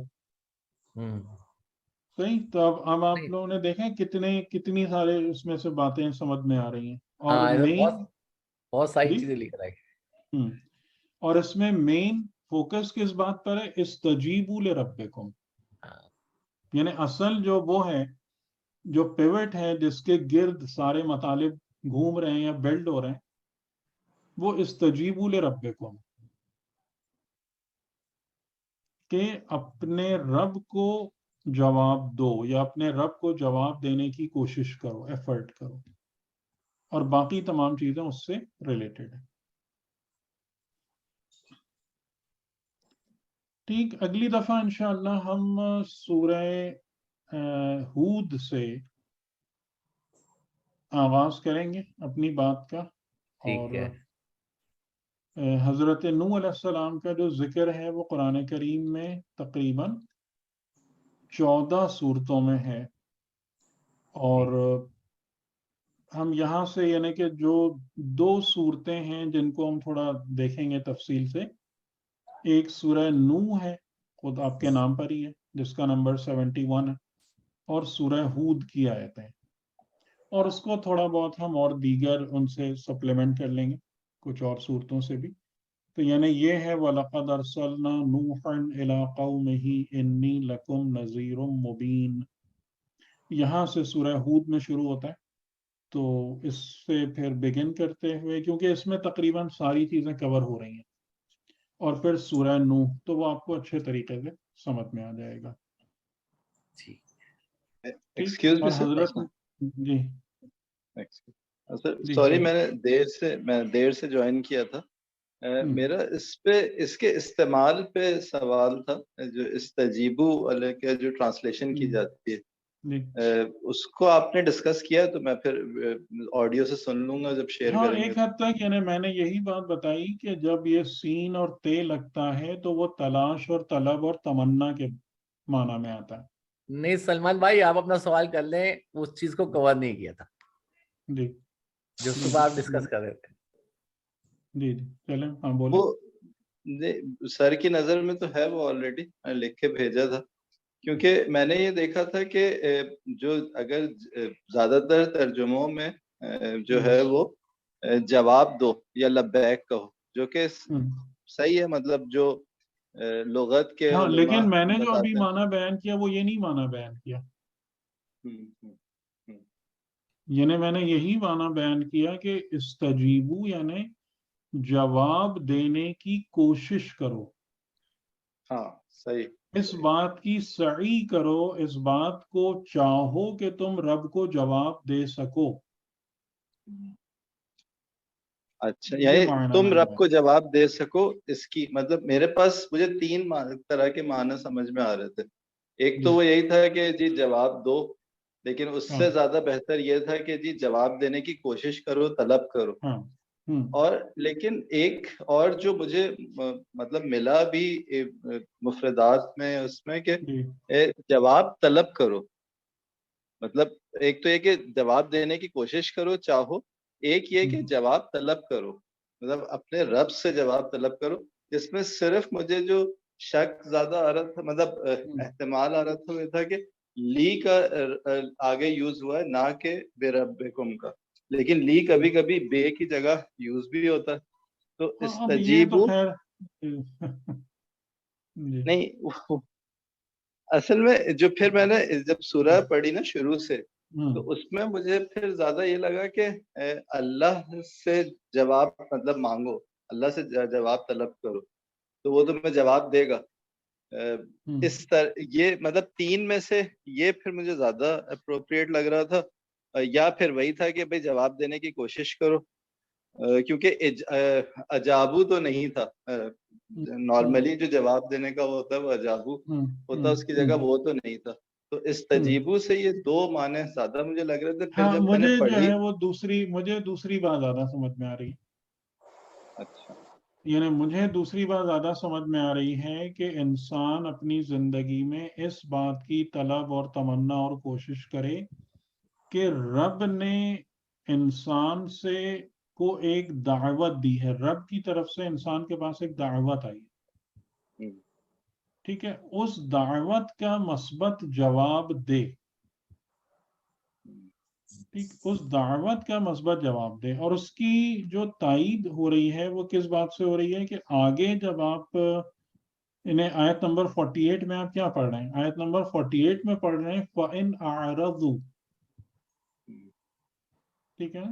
صحیح. تو اب آپ لوگوں نے دیکھیں کتنی سارے اس میں سے باتیں سمجھ میں آ رہی ہیں. اور بہت ساری چیزیں لکھ رہے ہیں. اور اس میں مین فوکس کس بات پر ہے؟ استجیبوا لربکم. یعنی اصل جو وہ ہے, جو پیوٹ ہے جس کے گرد سارے مطالب گھوم رہے ہیں یا بلڈ ہو رہے ہیں, وہ استجیبوا لربکم, کہ اپنے رب کو جواب دو یا اپنے رب کو جواب دینے کی کوشش کرو, ایفرٹ کرو, اور باقی تمام چیزیں اس سے ریلیٹڈ ہیں. ٹھیک. اگلی دفعہ انشاءاللہ ہم سورہ ہود سے آغاز کریں گے اپنی بات کا. اور حضرت نوح علیہ السلام کا جو ذکر ہے وہ قرآن کریم میں تقریباً 14 صورتوں میں ہے. اور ہم یہاں سے یعنی کہ جو 2 صورتیں ہیں جن کو ہم تھوڑا دیکھیں گے تفصیل سے, ایک سورہ نوح ہے, خود آپ کے نام پر ہی ہے, جس کا نمبر 71 ہے, اور سورہ ہود کی آیتیں. اور اس کو تھوڑا بہت ہم اور دیگر ان سے سپلیمنٹ کر لیں گے کچھ اور صورتوں سے بھی. تو یعنی یہ ہے وَلَقَدْ أَرْسَلْنَا نُوحًا إِلَىٰ قَوْمِهِ إِنِّي لَكُمْ نَذِيرٌ مُّبِينٌ. یہاں سے سورہ ہود میں شروع ہوتا ہے. تو اس سے پھر بگن کرتے ہوئے, کیونکہ اس میں تقریباً ساری چیزیں کور ہو رہی ہیں, اور پھر سورہ نوح, تو وہ آپ کو اچھے طریقے سے سمجھ میں آ جائے گا. ایکسکیوز می اور حضرت جی سوری میں نے دیر سے جوائن کیا تھا. میرا اس کے استعمال پہ سوال تھا. جو استجیبو علیہ کے جو ٹرانسلیشن کی جاتی ہے اس کو آپ نے ڈسکس کیا, تو میں پھر آڈیو سے سن لوں گا جب شیئر کریں گے. ایک حد تک یعنی میں نے یہی بات بتائی کہ جب یہ سین اور تے لگتا ہے تو وہ تلاش اور طلب اور تمنا کے معنی میں آتا ہے. نہیں سلمان بھائی, آپ اپنا سوال کر لیں, اس چیز کو کور نہیں کیا تھا جی جو صبح آپ ڈسکس کر رہے تھے. جی چلیں ہاں بولیں. وہ سر کی نظر میں تو ہے, وہ آلریڈی میں لکھ کے بھیجا تھا. کیونکہ میں نے یہ دیکھا تھا کہ جو اگر زیادہ تر ترجموں میں جو ہے وہ جواب دو یا لبیک کہو, جو کہ صحیح ہے, مطلب جو لغت کے ہاں, علماء لیکن میں نے جو ابھی بتاتے ہیں. معنی بیان کیا وہ یہ نہیں معنی بیان کیا. ہوں یعنی میں نے یہی معنی بیان کیا کہ استجیبو یعنی جواب دینے کی کوشش کرو. ہاں صحیح. اس بات کی سعی کرو, اس بات کو چاہو کہ تم رب کو جواب دے سکو. اچھا, یعنی تم رب کو جواب دے سکو. اس کی مطلب میرے پاس مجھے 3 طرح کے معنی سمجھ میں آ رہے تھے. ایک تو وہ یہی تھا کہ جی جواب دو, لیکن اس سے زیادہ بہتر یہ تھا کہ جی جواب دینے کی کوشش کرو, طلب کرو. اور لیکن ایک اور جو مجھے مطلب ملا بھی مفردات میں, اس میں کہ جواب طلب کرو. مطلب ایک تو یہ کہ جواب دینے کی کوشش کرو, چاہو. ایک یہ کہ جواب طلب کرو, مطلب اپنے رب سے جواب طلب کرو. اس میں صرف مجھے جو شک زیادہ آ رہا تھا, مطلب احتمال آ رہا تھا, وہ تھا کہ لی کا آگے یوز ہوا ہے, نہ کہ بے ربکم کا. لیکن لی کبھی کبھی بے کی جگہ یوز بھی ہوتا ہے. تو استجیبو نہیں, اصل میں جو پھر میں نے جب سورہ پڑھی نا شروع سے, تو اس میں مجھے پھر زیادہ یہ لگا کہ اللہ سے جواب مطلب مانگو, اللہ سے جواب طلب کرو, تو وہ تمہیں جواب دے گا. اس طرح یہ مطلب 3 میں سے یہ پھر مجھے زیادہ اپروپریٹ لگ رہا تھا. یا پھر وہی تھا کہ بھائی جواب دینے کی کوشش کرو, کیونکہ اجابو تو نہیں تھا. نارملی جو جواب دینے کا ہوتا ہے وہ اجابو ہوتا, اس کی جگہ وہ تو نہیں تھا. تو استجیبو سے یہ 2 معنی زیادہ مجھے لگ رہے تھے. پھر جب میں نے پڑھی, جو ہے وہ مجھے دوسری بات زیادہ سمجھ میں آ رہی. اچھا, یعنی مجھے دوسری بات زیادہ سمجھ میں آ رہی ہے کہ انسان اپنی زندگی میں اس بات کی طلب اور تمنا اور کوشش کرے کہ رب نے انسان سے کو ایک دعوت دی ہے, رب کی طرف سے انسان کے پاس ایک دعوت آئی ہے, ٹھیک ہے, اس دعوت کا مثبت جواب دے. ٹھیک, اس دعوت کا مثبت جواب دے. اور اس کی جو تائید ہو رہی ہے وہ کس بات سے ہو رہی ہے کہ آگے جب آپ انہیں آیت نمبر 48 میں آپ کیا پڑھ رہے ہیں, آیت نمبر 48 میں پڑھ رہے ہیں فَإِنْ أَعْرَضُوا, ٹھیک ہے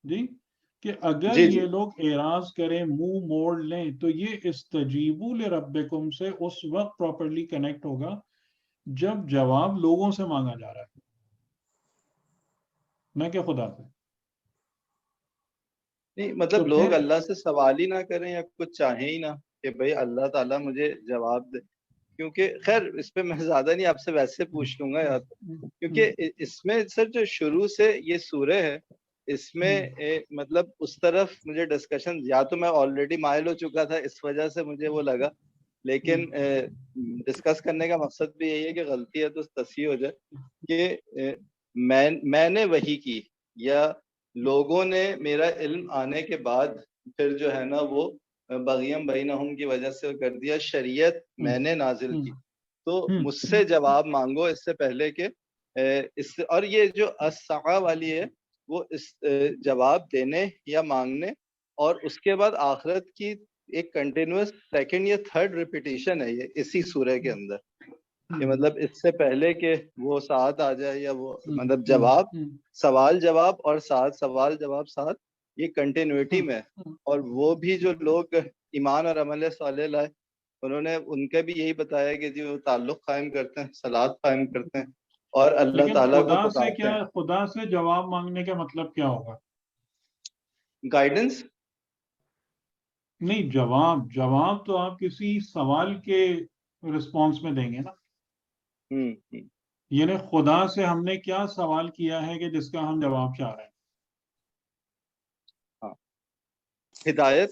جی, کہ اگر یہ لوگ اعراض کریں, منہ موڑ لیں, تو یہ استجیبوا لربکم سے اس وقت پراپرلی کنیکٹ ہوگا جب جواب لوگوں سے مانگا جا رہا ہے, نہ کہ خدا سے. نہیں مطلب لوگ اللہ سے سوال ہی نہ کریں یا کچھ چاہیں ہی نہ کہ بھئی اللہ تعالیٰ مجھے جواب دے. کیونکہ خیر اس پہ میں زیادہ نہیں, آپ سے ویسے پوچھ لوں گا یار, کیونکہ اس میں سر جو شروع سے یہ سورہ ہے, اس میں مطلب اس طرف مجھے ڈسکشن, یا تو میں آلریڈی مائل ہو چکا تھا اس وجہ سے مجھے وہ لگا, لیکن ڈسکس کرنے کا مقصد بھی یہی ہے کہ غلطی ہے تو تصحیح ہو جائے, کہ میں نے وحی کی یا لوگوں نے میرا علم آنے کے بعد پھر جو ہے نا وہ بغیم بینہم کی وجہ سے کر دیا, شریعت میں نے نازل کی, تو مجھ سے جواب مانگو اس سے پہلے کہ اس اور یہ جو السعی والی ہے وہ اس جواب دینے یا مانگنے اور اس کے بعد آخرت کی ایک کنٹینیوس سیکنڈ یا تھرڈ ریپیٹیشن ہے یہ اسی سورہ کے اندر، کہ مطلب اس سے پہلے کہ وہ ساتھ آ جائے یا وہ مطلب جواب سوال جواب اور ساتھ سوال جواب ساتھ، یہ کنٹینیوٹی میں، اور وہ بھی جو لوگ ایمان اور عمل صالح لائے انہوں نے ان کے بھی یہی بتایا کہ جی وہ تعلق قائم کرتے ہیں، صلات قائم کرتے ہیں اور اللہ تعالیٰ کو پکارتے ہیں۔ خدا سے جواب مانگنے کا مطلب کیا ہوگا؟ گائیڈنس نہیں، جواب تو آپ کسی سوال کے رسپانس میں دیں گے نا۔ یعنی خدا سے ہم نے کیا سوال کیا ہے کہ جس کا ہم جواب چاہ رہے ہیں؟ ہدایت۔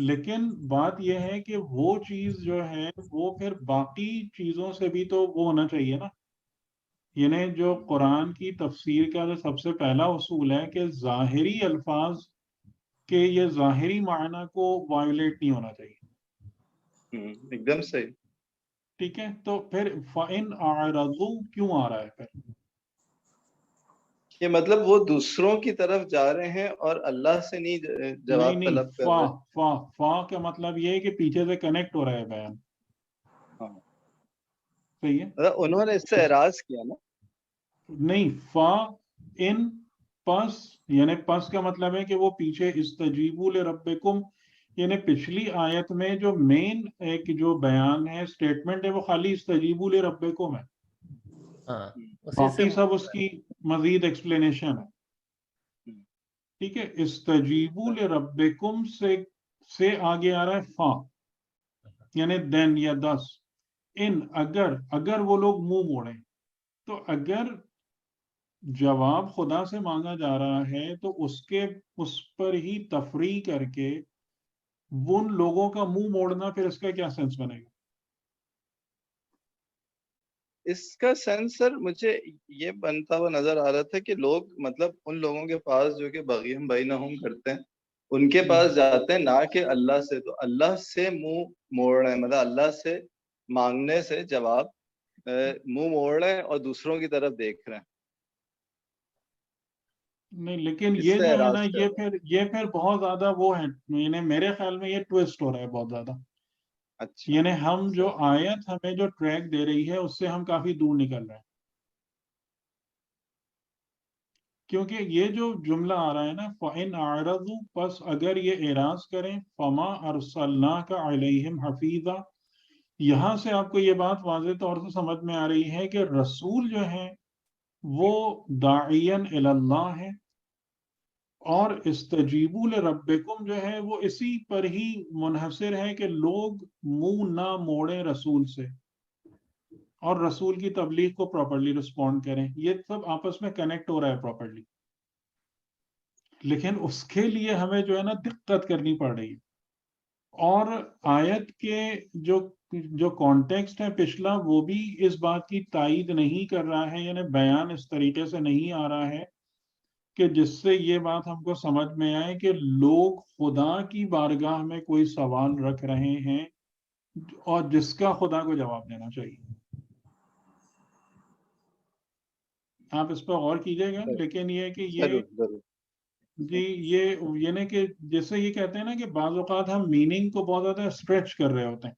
لیکن بات یہ ہے کہ وہ چیز جو ہے وہ پھر باقی چیزوں سے بھی تو وہ ہونا چاہیے نا۔ یعنی جو قرآن کی تفسیر کا جو سب سے پہلا اصول ہے کہ ظاہری الفاظ کے یہ ظاہری معنی کو وائلیٹ نہیں ہونا چاہیے۔ ایک دم صحیح، ٹھیک ہے، تو پھر فَإِنْ أَعْرَضُوا کیوں آ رہا ہے پھر؟ کہ مطلب وہ دوسروں کی طرف جا رہے ہیں اور اللہ سے نہیں جواب طلب کر رہے۔ فا کا مطلب یہ ہے کہ پیچھے سے کنیکٹ ہو رہا ہے بیان۔ صحیح ہے، انہوں نے اس سے اعراض کیا نا۔ نہیں، فا ان پس، یعنی پس کا مطلب ہے کہ وہ پیچھے استجیبوا لربکم، یعنی پچھلی آیت میں جو مین ایک جو بیان ہے اسٹیٹمنٹ ہے وہ خالی استجیبوا لربکم ہے، باقی سب اس کی مزید ایکسپلینیشن ہے۔ ٹھیک ہے، استجیبوا لربکم سے آگے آ رہا ہے فا، یعنی دین یا دس، ان اگر وہ لوگ منہ موڑیں، تو اگر جواب خدا سے مانگا جا رہا ہے تو اس پر ہی تفریح کر کے ان لوگوں کا منہ موڑنا، پھر اس کا کیا سینس بنے گا؟ اس کا سینس سر مجھے یہ بنتا ہوا نظر آ رہا تھا کہ لوگ مطلب ان لوگوں کے پاس جو کہ بغیم بینہم کرتے ہیں ان کے پاس جاتے ہیں، نہ کہ اللہ سے، تو اللہ سے منہ موڑ رہے ہیں، مطلب اللہ سے مانگنے سے جواب منہ موڑ رہے ہیں اور دوسروں کی طرف دیکھ رہے ہیں۔ نہیں، لیکن یہ جو ہے نا یہ پھر بہت زیادہ وہ ہے، یعنی میرے خیال میں یہ ٹویسٹ ہو رہا ہے بہت زیادہ۔ اچھا، یعنی ہم جو آیت ہمیں جو ٹریک دے رہی ہے اس سے ہم کافی دور نکل رہے ہیں، کیونکہ یہ جو جملہ آ رہا ہے نا فَإِنْ أَعْرَضُوا، پس اگر یہ اعراض کریں، فَمَا أَرْسَلْنَاكَ عَلَيْهِمْ حَفِيظًا، یہاں سے آپ کو یہ بات واضح طور سے سمجھ میں آ رہی ہے کہ رسول جو ہیں وہ داعین الی اللہ ہے، اور استجیبوا لربکم جو ہے وہ اسی پر ہی منحصر ہے کہ لوگ منہ نہ موڑیں رسول سے اور رسول کی تبلیغ کو پراپرلی رسپونڈ کریں۔ یہ سب آپس میں کنیکٹ ہو رہا ہے پراپرلی، لیکن اس کے لیے ہمیں جو ہے نا دقت کرنی پڑ رہی ہے۔ اور آیت کے جو کانٹیکسٹ ہے پچھلا وہ بھی اس بات کی تائید نہیں کر رہا ہے، یعنی بیان اس طریقے سے نہیں آ رہا ہے کہ جس سے یہ بات ہم کو سمجھ میں آئے کہ لوگ خدا کی بارگاہ میں کوئی سوال رکھ رہے ہیں اور جس کا خدا کو جواب دینا چاہیے۔ آپ اس پر غور کیجئے گا، لیکن یہ کہ یہ جی یہ یعنی کہ جیسے یہ کہتے ہیں نا کہ بعض اوقات ہم میننگ کو بہت زیادہ اسٹریچ کر رہے ہوتے ہیں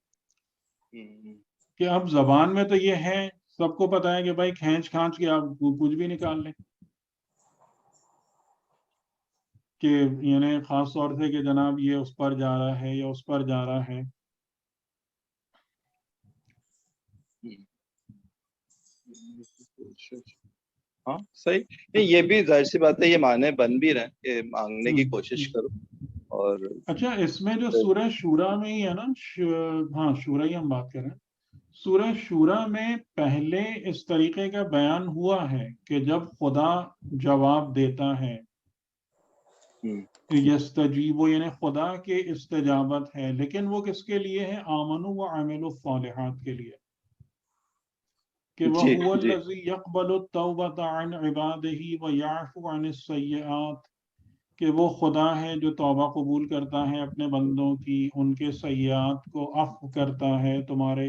کہ اب زبان میں تو یہ ہے، سب کو پتا ہے کہ بھائی کھینچ کے آپ کچھ بھی نکال لیں، کہ یعنی خاص طور سے کہ جناب یہ اس پر جا رہا ہے یا اس پر جا رہا ہے۔ ہاں صحیح، نہیں یہ بھی ظاہر سی بات ہے، یہ معنی بن بھی رہے ہیں کہ مانگنے کی کوشش کرو۔ اور اچھا، اس میں جو سورہ شورا میں ہی ہے نا، ہاں شورا ہی ہم بات کر رہے ہیں، سورہ شورا میں پہلے اس طریقے کا بیان ہوا ہے کہ جب خدا جواب دیتا ہے یستجیب، یعنی خدا کے استجابت ہے، لیکن وہ کس کے لیے ہے؟ آمنوا وعملوا الصالحات کے لیے، کہ وَهُوَ الَّذِي يَقْبَلُ التَّوْبَةَ عَنْ عِبَادِهِ وَيَعْفُو عَنِ السَّيِّئَاتِ، کہ وہ خدا ہے جو توبہ قبول کرتا ہے اپنے بندوں کی، ان کے سیئات کو عفو کرتا ہے تمہارے،